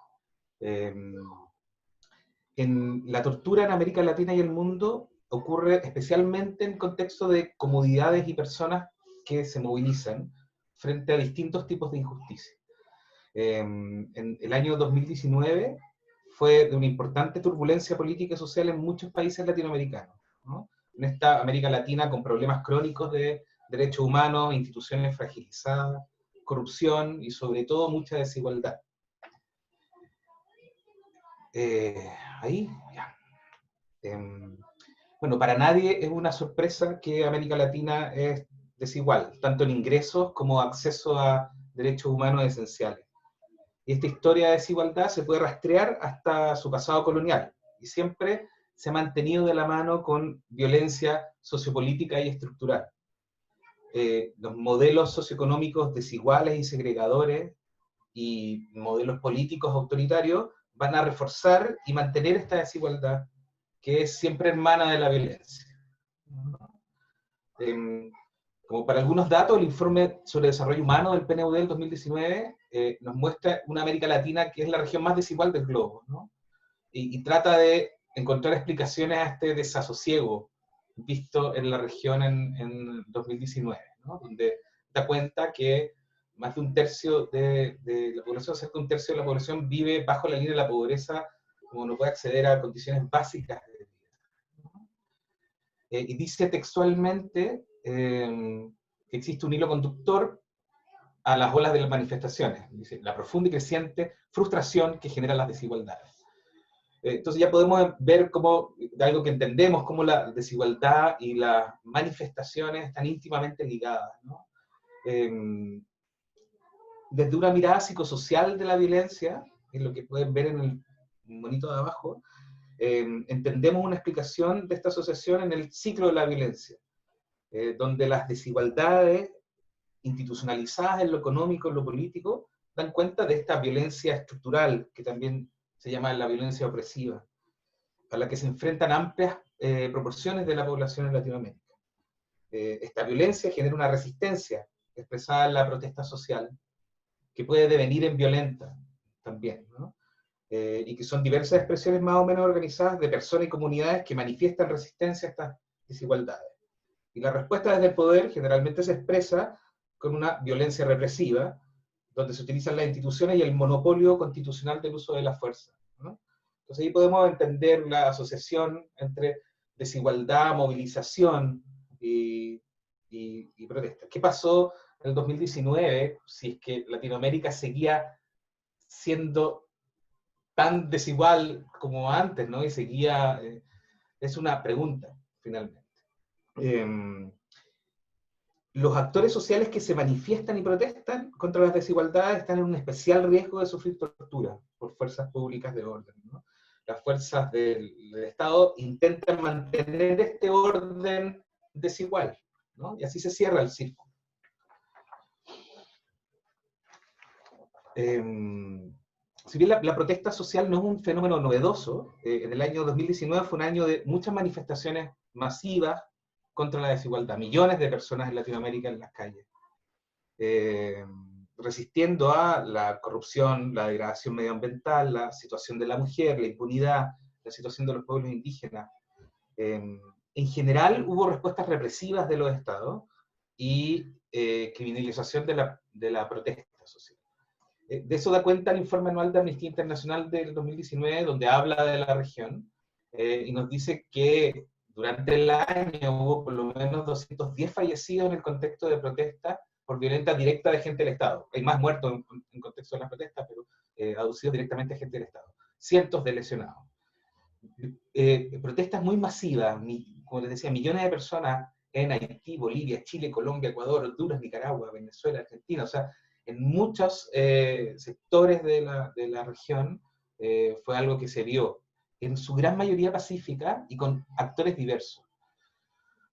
Speaker 8: La tortura en América Latina y el mundo ocurre especialmente en contexto de comunidades y personas que se movilizan frente a distintos tipos de injusticia. En el año 2019 fue de una importante turbulencia política y social en muchos países latinoamericanos, ¿no? En esta América Latina con problemas crónicos de derechos humanos, instituciones fragilizadas, corrupción y sobre todo mucha desigualdad. Ahí, ya. Bueno, para nadie es una sorpresa que América Latina es desigual, tanto en ingresos como acceso a derechos humanos esenciales. Y esta historia de desigualdad se puede rastrear hasta su pasado colonial, y siempre se ha mantenido de la mano con violencia sociopolítica y estructural. Los modelos socioeconómicos desiguales y segregadores y modelos políticos autoritarios van a reforzar y mantener esta desigualdad, que es siempre hermana de la violencia. Como para algunos datos, el informe sobre desarrollo humano del PNUD del 2019 nos muestra una América Latina que es la región más desigual del globo, ¿no? Y trata de encontrar explicaciones a este desasosiego visto en la región en 2019, ¿no? Donde da cuenta que más de un tercio de la población, cerca de un tercio de la población vive bajo la línea de la pobreza, como no puede acceder a condiciones básicas de vida, ¿no? Y dice textualmente que existe un hilo conductor a las olas de las manifestaciones. Dice, la profunda y creciente frustración que generan las desigualdades. Entonces ya podemos ver cómo, de algo que entendemos, cómo la desigualdad y las manifestaciones están íntimamente ligadas, ¿no? Desde una mirada psicosocial de la violencia, en lo que pueden ver en el monito de abajo, entendemos una explicación de esta asociación en el ciclo de la violencia, donde las desigualdades institucionalizadas en lo económico, en lo político, dan cuenta de esta violencia estructural, que también se llama la violencia opresiva, a la que se enfrentan amplias proporciones de la población en Latinoamérica. Esta violencia genera una resistencia expresada en la protesta social, que puede devenir en violenta también, ¿no? Y que son diversas expresiones más o menos organizadas de personas y comunidades que manifiestan resistencia a estas desigualdades. Y la respuesta desde el poder generalmente se expresa con una violencia represiva, donde se utilizan las instituciones y el monopolio constitucional del uso de la fuerza, ¿no? Entonces ahí podemos entender la asociación entre desigualdad, movilización y protesta. ¿Qué pasó en el 2019 si es que Latinoamérica seguía siendo tan desigual como antes, ¿no? Y seguía, es una pregunta, finalmente. Los actores sociales que se manifiestan y protestan contra las desigualdades están en un especial riesgo de sufrir tortura por fuerzas públicas de orden, ¿no? Las fuerzas del Estado intentan mantener este orden desigual, ¿no? Y así se cierra el círculo. Si bien la protesta social no es un fenómeno novedoso, en el año 2019 fue un año de muchas manifestaciones masivas contra la desigualdad, millones de personas en Latinoamérica en las calles, resistiendo a la corrupción, la degradación medioambiental, la situación de la mujer, la impunidad, la situación de los pueblos indígenas. En general hubo respuestas represivas de los estados y criminalización de la protesta social. De eso da cuenta el informe anual de Amnistía Internacional del 2019, donde habla de la región, y nos dice que durante el año hubo por lo menos 210 fallecidos en el contexto de protesta por violencia directa de gente del Estado. Hay más muertos en contexto de las protestas, pero aducidos directamente a gente del Estado. Cientos de lesionados. Protestas muy masivas, como les decía, millones de personas en Haití, Bolivia, Chile, Colombia, Ecuador, Honduras, Nicaragua, Venezuela, Argentina, o sea, en muchos sectores de la región fue algo que se vio, en su gran mayoría pacífica y con actores diversos.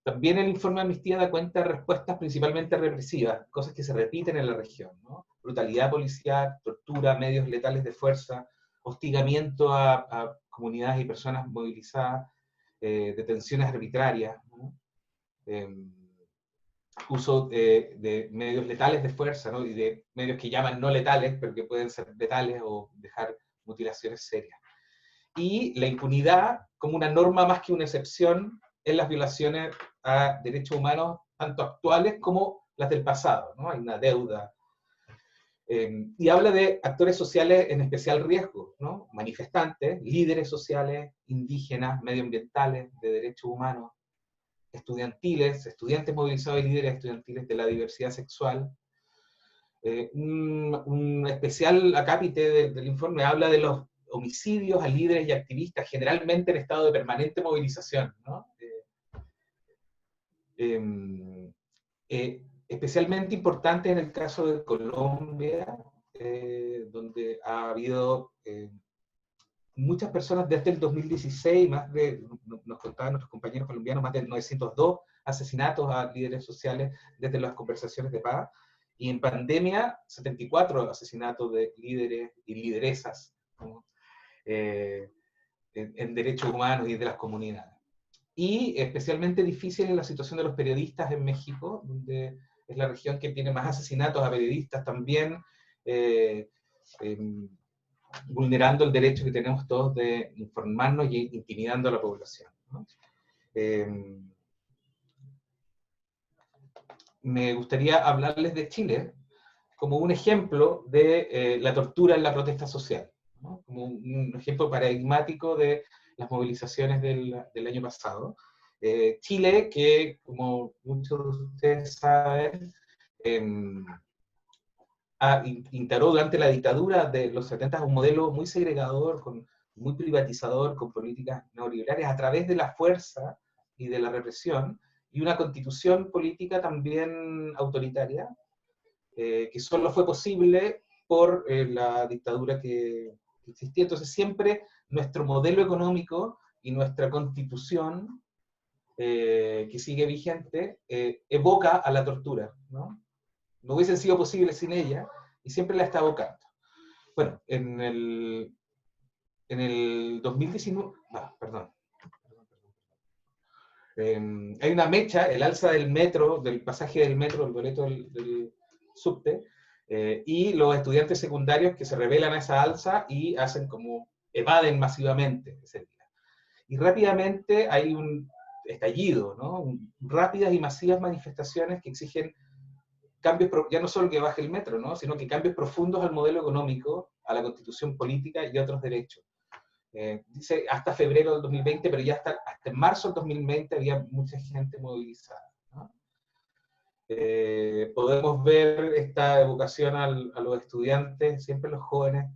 Speaker 8: También el informe de Amnistía da cuenta de respuestas principalmente represivas, cosas que se repiten en la región, ¿no? Brutalidad policial, tortura, medios letales de fuerza, hostigamiento a comunidades y personas movilizadas, detenciones arbitrarias, ¿no? Uso de medios letales de fuerza, ¿no? Y de medios que llaman no letales, pero que pueden ser letales o dejar mutilaciones serias. Y la impunidad como una norma más que una excepción en las violaciones a derechos humanos, tanto actuales como las del pasado, ¿no? Hay una deuda. Y habla de actores sociales en especial riesgo, ¿no? Manifestantes, líderes sociales, indígenas, medioambientales, de derechos humanos, estudiantiles, estudiantes movilizados y líderes estudiantiles de la diversidad sexual. Un especial acápite del informe habla de los homicidios a líderes y activistas, generalmente en estado de permanente movilización, ¿no? Especialmente importante en el caso de Colombia, donde ha habido muchas personas desde el 2016, nos contaban nuestros compañeros colombianos, más de 902 asesinatos a líderes sociales desde las conversaciones de paz, y en pandemia 74 asesinatos de líderes y lideresas, ¿no? En derechos humanos y de las comunidades. Y especialmente difícil es la situación de los periodistas en México, donde es la región que tiene más asesinatos a periodistas también, vulnerando el derecho que tenemos todos de informarnos y intimidando a la población, ¿no? Me gustaría hablarles de Chile como un ejemplo de la tortura en la protesta social, ¿no? Como un ejemplo paradigmático de las movilizaciones del año pasado. Chile, que como muchos de ustedes saben, integró durante la dictadura de los 70 un modelo muy segregador, muy privatizador, con políticas neoliberales a través de la fuerza y de la represión, y una constitución política también autoritaria, que solo fue posible por la dictadura que existía. Entonces siempre nuestro modelo económico y nuestra constitución, que sigue vigente, evoca a la tortura, ¿no? No hubiesen sido posibles sin ella, y siempre la está evocando. Bueno, en el 2019, perdón. Hay una mecha, el alza del metro, del pasaje del metro, del boleto del subte, y los estudiantes secundarios que se rebelan a esa alza y hacen como, evaden masivamente ese día. Y rápidamente hay un estallido, ¿no? Rápidas y masivas manifestaciones que exigen cambios, ya no solo que baje el metro, ¿no? Sino que cambios profundos al modelo económico, a la constitución política y a otros derechos. Dice hasta febrero del 2020, pero ya hasta en marzo del 2020 había mucha gente movilizada, ¿no? Podemos ver esta evocación a los estudiantes, siempre los jóvenes,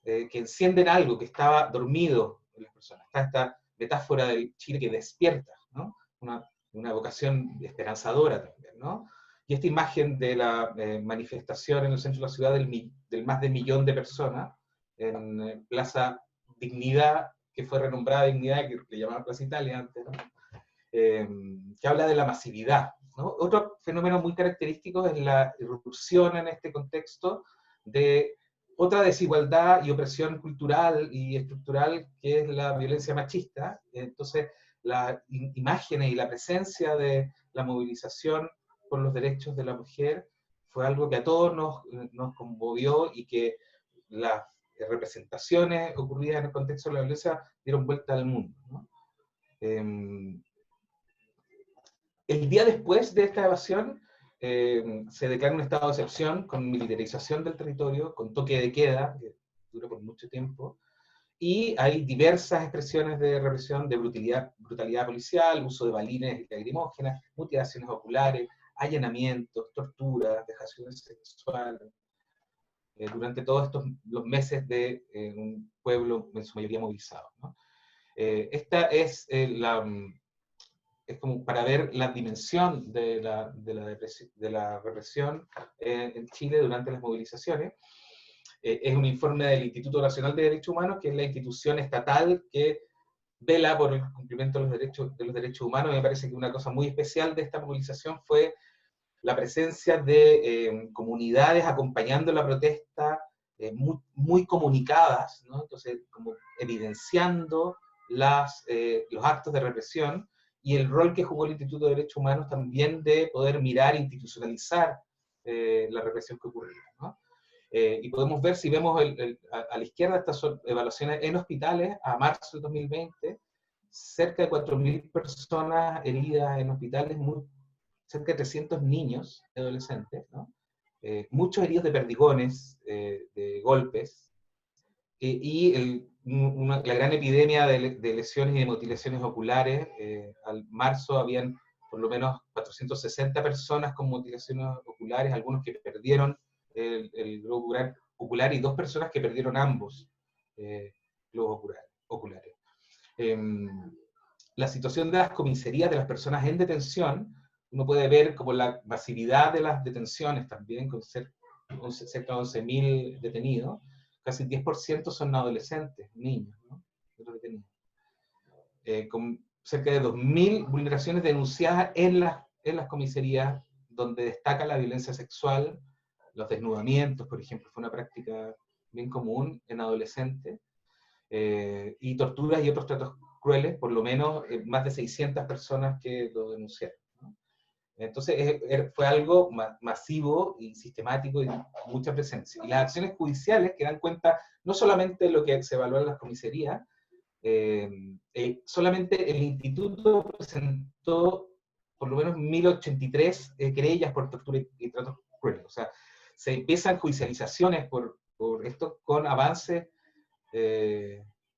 Speaker 8: que encienden algo que estaba dormido en las personas. Está esta metáfora del Chile que despierta, ¿no? Una evocación esperanzadora también, ¿no? Y esta imagen de la manifestación en el centro de la ciudad del más de 1 millón de personas en Plaza Dignidad, que fue renombrada Dignidad, que le llamaban Plaza Italia antes, ¿no? Que habla de la masividad, ¿no? Otro fenómeno muy característico es la irrupción en este contexto de otra desigualdad y opresión cultural y estructural, que es la violencia machista. Entonces, las imágenes y la presencia de la movilización por los derechos de la mujer fue algo que a todos nos conmovió, y que las representaciones ocurridas en el contexto de la violencia dieron vuelta al mundo, ¿no? El día después de esta evasión, se declara un estado de excepción con militarización del territorio, con toque de queda, que duró por mucho tiempo, y hay diversas expresiones de represión, de brutalidad policial, uso de balines y lacrimógenas, mutilaciones oculares, allanamientos, torturas, vejaciones sexuales, durante todos los meses de un pueblo en su mayoría movilizado, ¿no? Esta es es como para ver la dimensión de la represión en Chile durante las movilizaciones. Es un informe del Instituto Nacional de Derechos Humanos, que es la institución estatal que vela por el cumplimiento de los derechos humanos. Me parece que una cosa muy especial de esta movilización fue la presencia de comunidades acompañando la protesta, muy comunicadas, ¿no? Entonces, como evidenciando los actos de represión, y el rol que jugó el Instituto de Derechos Humanos también de poder mirar e institucionalizar la represión que ocurría, ¿no? Y podemos ver, si vemos a la izquierda, estas son evaluaciones en hospitales a marzo de 2020, cerca de 4.000 personas heridas en hospitales, cerca de 300 niños y adolescentes, ¿no? muchos heridos de perdigones, de golpes, la gran epidemia de lesiones y de mutilaciones oculares. Al marzo habían por lo menos 460 personas con mutilaciones oculares, algunos que perdieron el globo ocular y 2 personas que perdieron ambos globos oculares. La situación de las comisarías de las personas en detención, uno puede ver como la masividad de las detenciones también, con cerca de 11.000 detenidos. Casi el 10% son adolescentes, niños, ¿no? Con cerca de 2.000 vulneraciones denunciadas en las comisarías, donde destaca la violencia sexual, los desnudamientos, por ejemplo, fue una práctica bien común en adolescentes, y torturas y otros tratos crueles, por lo menos más de 600 personas que lo denunciaron, ¿no? Entonces fue algo masivo y sistemático y mucha presencia. Y las acciones judiciales que dan cuenta no solamente de lo que se evalúa en las comisarías, solamente el instituto presentó por lo menos 1.083 querellas por tortura y tratos crueles. O sea, se empiezan judicializaciones por esto con avances,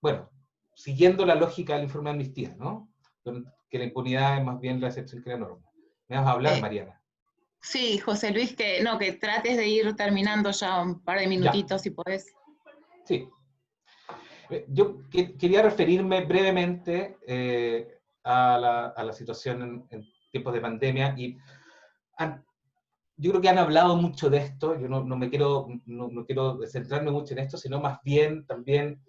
Speaker 8: bueno, siguiendo la lógica del informe de amnistía, ¿no? Que la impunidad es más bien la excepción que la norma. ¿Me vas a hablar, Mariana?
Speaker 1: Sí, José Luis, que trates de ir terminando ya un par de minutitos, si podés. Sí.
Speaker 8: Yo quería referirme brevemente a la situación en tiempos de pandemia, y yo creo que han hablado mucho de esto. Yo no quiero centrarme mucho en esto, sino más bien también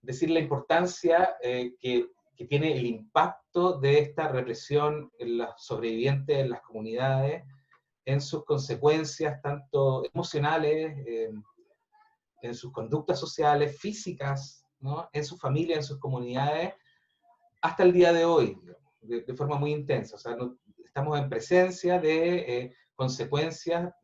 Speaker 8: decir la importancia que tiene el impacto de esta represión en los sobrevivientes, en las comunidades, en sus consecuencias tanto emocionales, en sus conductas sociales, físicas, ¿no? En su familia, en sus comunidades, hasta el día de hoy, de forma muy intensa. O sea, estamos en presencia de consecuencias,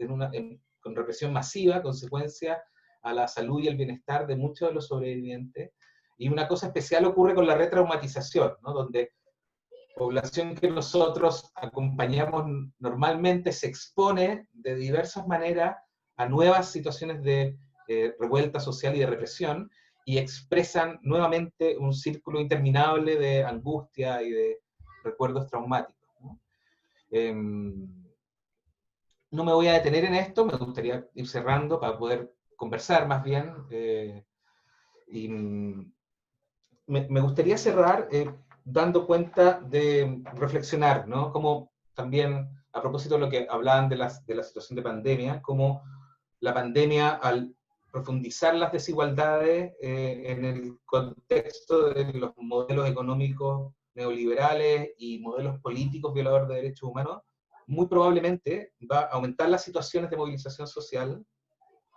Speaker 8: con represión masiva, consecuencias a la salud y el bienestar de muchos de los sobrevivientes. Y una cosa especial ocurre con la retraumatización, ¿no? Donde población que nosotros acompañamos normalmente se expone de diversas maneras a nuevas situaciones de revuelta social y de represión, y expresan nuevamente un círculo interminable de angustia y de recuerdos traumáticos, ¿no? No me voy a detener en esto, me gustaría ir cerrando para poder conversar más bien, y me gustaría cerrar dando cuenta de reflexionar, ¿no? Como también, a propósito de lo que hablaban de la situación de pandemia, como la pandemia, al profundizar las desigualdades en el contexto de los modelos económicos neoliberales y modelos políticos violadores de derechos humanos, muy probablemente va a aumentar las situaciones de movilización social,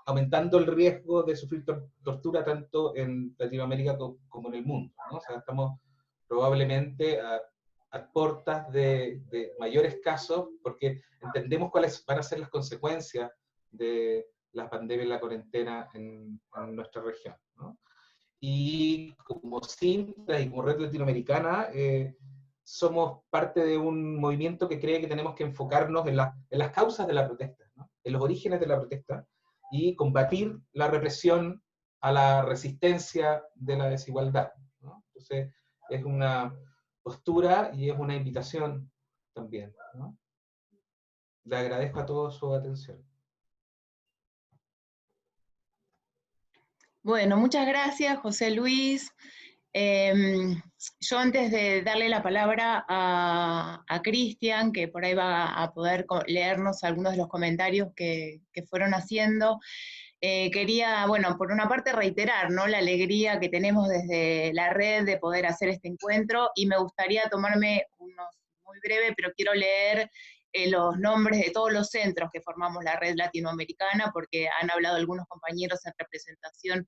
Speaker 8: aumentando el riesgo de sufrir tortura tanto en Latinoamérica como en el mundo, ¿no? O sea, estamos probablemente a puertas de mayores casos, porque entendemos cuáles van a ser las consecuencias de la pandemia y la cuarentena en nuestra región, ¿no? Y como Sintra y como Red Latinoamericana, somos parte de un movimiento que cree que tenemos que enfocarnos en las causas de la protesta, ¿no? En los orígenes de la protesta, y combatir la represión a la resistencia de la desigualdad, ¿no? Entonces, es una postura y es una invitación también, ¿no? Le agradezco a todos su atención.
Speaker 1: Bueno, muchas gracias, José Luis. Yo, antes de darle la palabra a Cristian, que por ahí va a poder leernos algunos de los comentarios que fueron haciendo, quería, bueno, por una parte reiterar, ¿no?, la alegría que tenemos desde la red de poder hacer este encuentro, y me gustaría tomarme unos muy breve, pero quiero leer los nombres de todos los centros que formamos la red latinoamericana, porque han hablado algunos compañeros en representación.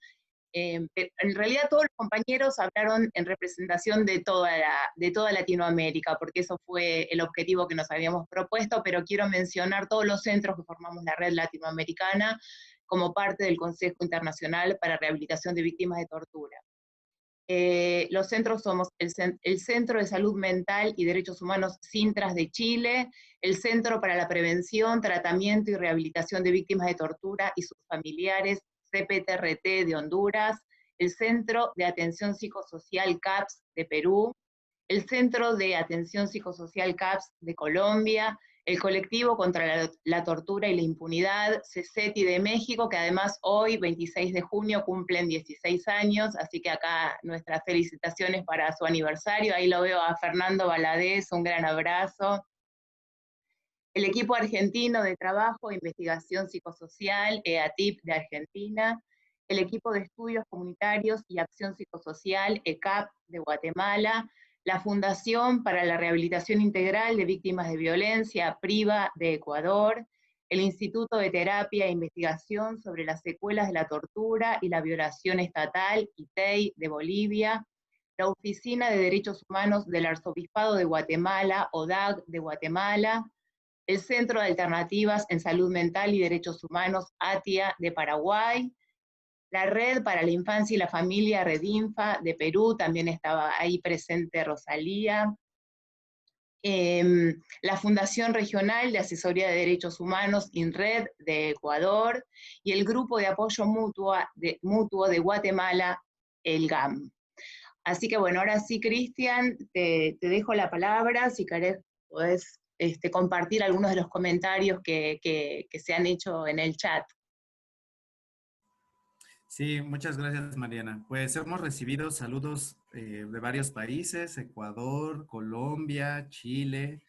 Speaker 1: En realidad todos los compañeros hablaron en representación de toda Latinoamérica, porque eso fue el objetivo que nos habíamos propuesto, pero quiero mencionar todos los centros que formamos la red latinoamericana como parte del Consejo Internacional para Rehabilitación de Víctimas de Tortura. Los centros somos el Centro de Salud Mental y Derechos Humanos Sintras de Chile, el Centro para la Prevención, Tratamiento y Rehabilitación de Víctimas de Tortura y sus familiares, CPTRT de Honduras, el Centro de Atención Psicosocial CAPS de Perú, el Centro de Atención Psicosocial CAPS de Colombia, el Colectivo contra la Tortura y la Impunidad, CECETI de México, que además hoy, 26 de junio, cumplen 16 años, así que acá nuestras felicitaciones para su aniversario. Ahí lo veo a Fernando Valadez, un gran abrazo. El equipo argentino de trabajo e investigación psicosocial, EATIP de Argentina, el equipo de estudios comunitarios y acción psicosocial, ECAP de Guatemala, la Fundación para la Rehabilitación Integral de Víctimas de Violencia, PRIVA de Ecuador, el Instituto de Terapia e Investigación sobre las Secuelas de la Tortura y la Violación Estatal, ITEI de Bolivia, la Oficina de Derechos Humanos del Arzobispado de Guatemala, ODAG de Guatemala, el Centro de Alternativas en Salud Mental y Derechos Humanos, ATIA de Paraguay, la Red para la Infancia y la Familia, Redinfa de Perú, también estaba ahí presente Rosalía, la Fundación Regional de Asesoría de Derechos Humanos, INRED de Ecuador, y el Grupo de Apoyo Mutuo de Guatemala, el GAM. Así que bueno, ahora sí, Cristian, te dejo la palabra, si querés podés compartir algunos de los comentarios que se han hecho en el chat.
Speaker 5: Sí, muchas gracias, Mariana. Pues hemos recibido saludos de varios países, Ecuador, Colombia, Chile,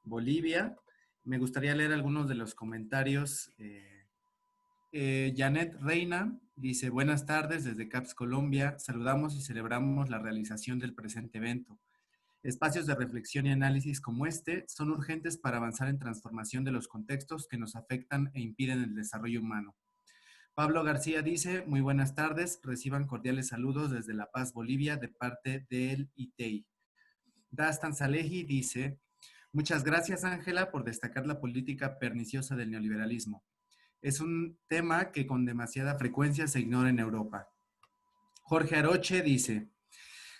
Speaker 5: Bolivia. Me gustaría leer algunos de los comentarios. Janet Reina dice, buenas tardes desde CAPS Colombia. Saludamos y celebramos la realización del presente evento. Espacios de reflexión y análisis como este son urgentes para avanzar en transformación de los contextos que nos afectan e impiden el desarrollo humano. Pablo García dice, muy buenas tardes, reciban cordiales saludos desde La Paz, Bolivia, de parte del ITEI. Dastan Salehi dice, muchas gracias, Ángela, por destacar la política perniciosa del neoliberalismo. Es un tema que con demasiada frecuencia se ignora en Europa. Jorge Aroche dice,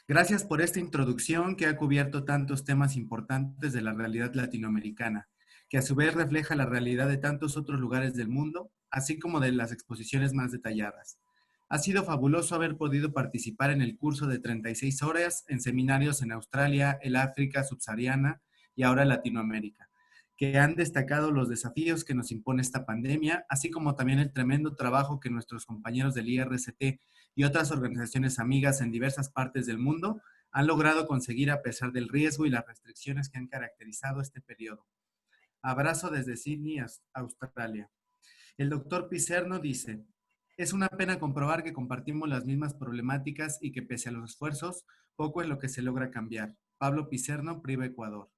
Speaker 5: gracias por esta introducción que ha cubierto tantos temas importantes de la realidad latinoamericana, que a su vez refleja la realidad de tantos otros lugares del mundo, así como de las exposiciones más detalladas. Ha sido fabuloso haber podido participar en el curso de 36 horas en seminarios en Australia, el África subsahariana y ahora Latinoamérica, que han destacado los desafíos que nos impone esta pandemia, así como también el tremendo trabajo que nuestros compañeros del IRCT y otras organizaciones amigas en diversas partes del mundo han logrado conseguir a pesar del riesgo y las restricciones que han caracterizado este periodo. Abrazo desde Sydney, Australia. El doctor Picerno dice, es una pena comprobar que compartimos las mismas problemáticas y que pese a los esfuerzos, poco es lo que se logra cambiar. Pablo Picerno, Priva Ecuador.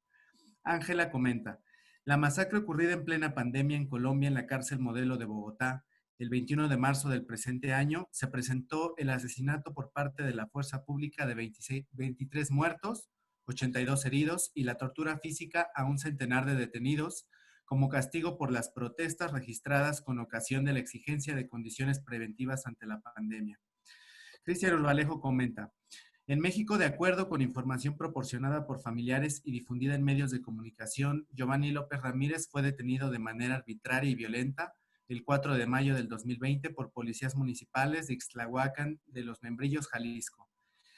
Speaker 5: Ángela comenta, la masacre ocurrida en plena pandemia en Colombia en la cárcel modelo de Bogotá, el 21 de marzo del presente año, se presentó el asesinato por parte de la fuerza pública de 23 muertos, 82 heridos y la tortura física a un centenar de detenidos, como castigo por las protestas registradas con ocasión de la exigencia de condiciones preventivas ante la pandemia. Cristian Urbalejo comenta, en México, de acuerdo con información proporcionada por familiares y difundida en medios de comunicación, Giovanni López Ramírez fue detenido de manera arbitraria y violenta el 4 de mayo del 2020 por policías municipales de Ixtlahuacán de Los Membrillos, Jalisco.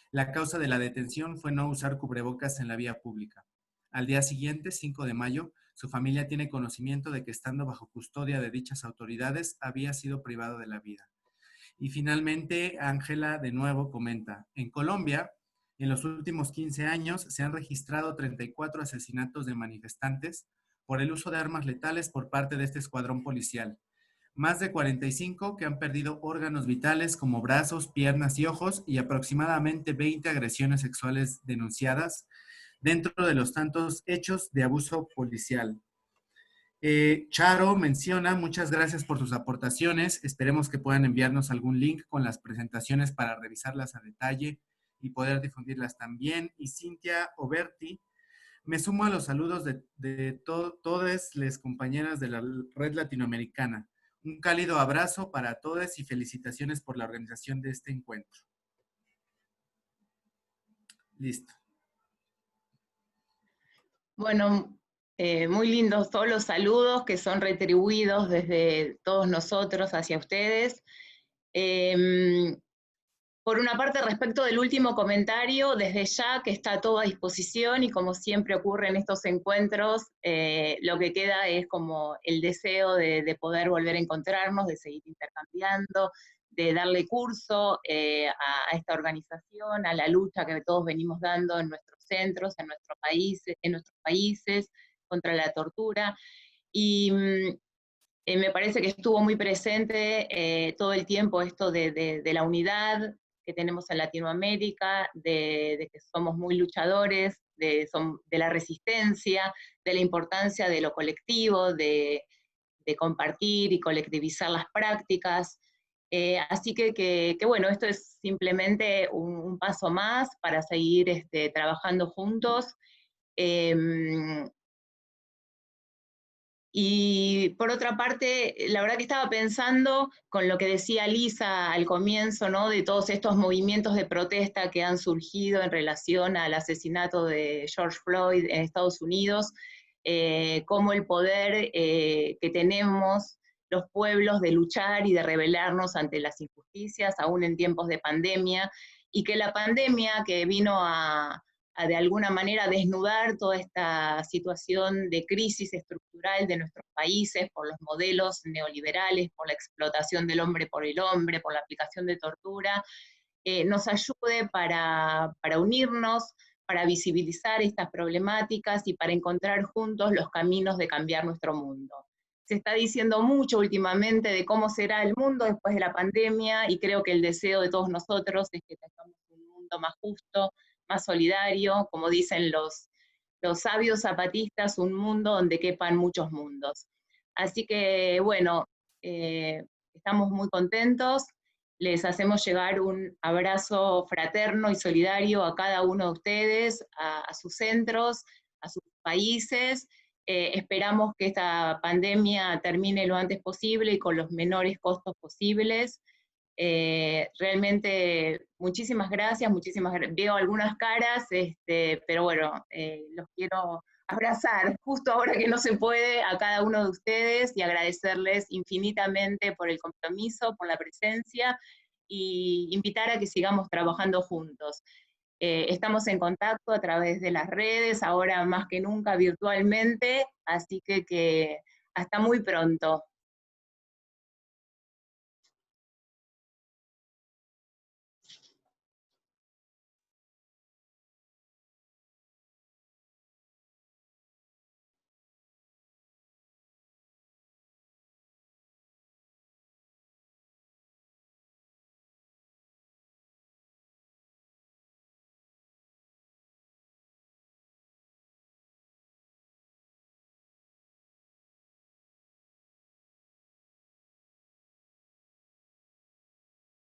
Speaker 5: La causa de la detención fue no usar cubrebocas en la vía pública. Al día siguiente, 5 de mayo, su familia tiene conocimiento de que estando bajo custodia de dichas autoridades había sido privado de la vida. Y finalmente, Ángela de nuevo comenta, en Colombia, en los últimos 15 años se han registrado 34 asesinatos de manifestantes por el uso de armas letales por parte de este escuadrón policial. Más de 45 que han perdido órganos vitales como brazos, piernas y ojos y aproximadamente 20 agresiones sexuales denunciadas dentro de los tantos hechos de abuso policial. Charo menciona, muchas gracias por sus aportaciones. Esperemos que puedan enviarnos algún link con las presentaciones para revisarlas a detalle y poder difundirlas también. Y Cintia Oberti, me sumo a los saludos de todas las compañeras de la Red Latinoamericana. Un cálido abrazo para todas y felicitaciones por la organización de este encuentro. Listo.
Speaker 1: Bueno, muy lindos todos los saludos que son retribuidos desde todos nosotros hacia ustedes. Por una parte, respecto del último comentario, desde ya que está todo a disposición y como siempre ocurre en estos encuentros, lo que queda es como el deseo de poder volver a encontrarnos, de seguir intercambiando, de darle curso a esta organización, a la lucha que todos venimos dando en nuestros centros, en nuestros países contra la tortura. Y me parece que estuvo muy presente todo el tiempo esto de la unidad que tenemos en Latinoamérica, de que somos muy luchadores, de la resistencia, de la importancia de lo colectivo, de compartir y colectivizar las prácticas. Así que bueno, esto es simplemente un paso más para seguir trabajando juntos. Y por otra parte, la verdad que estaba pensando con lo que decía Lisa al comienzo, ¿no? De todos estos movimientos de protesta que han surgido en relación al asesinato de George Floyd en Estados Unidos, cómo el poder que tenemos los pueblos de luchar y de rebelarnos ante las injusticias, aún en tiempos de pandemia, y que la pandemia que vino a de alguna manera desnudar toda esta situación de crisis estructural de nuestros países por los modelos neoliberales, por la explotación del hombre por el hombre, por la aplicación de tortura, nos ayude para unirnos, para visibilizar estas problemáticas y para encontrar juntos los caminos de cambiar nuestro mundo. Se está diciendo mucho últimamente de cómo será el mundo después de la pandemia y creo que el deseo de todos nosotros es que tengamos un mundo más justo, más solidario, como dicen los sabios zapatistas, un mundo donde quepan muchos mundos. Así que, bueno, estamos muy contentos, les hacemos llegar un abrazo fraterno y solidario a cada uno de ustedes, a sus centros, a sus países. Esperamos que esta pandemia termine lo antes posible y con los menores costos posibles. Realmente muchísimas gracias, veo algunas caras, pero bueno, los quiero abrazar justo ahora que no se puede a cada uno de ustedes y agradecerles infinitamente por el compromiso, por la presencia y invitar a que sigamos trabajando juntos. Estamos en contacto a través de las redes, ahora más que nunca virtualmente, así que hasta muy pronto.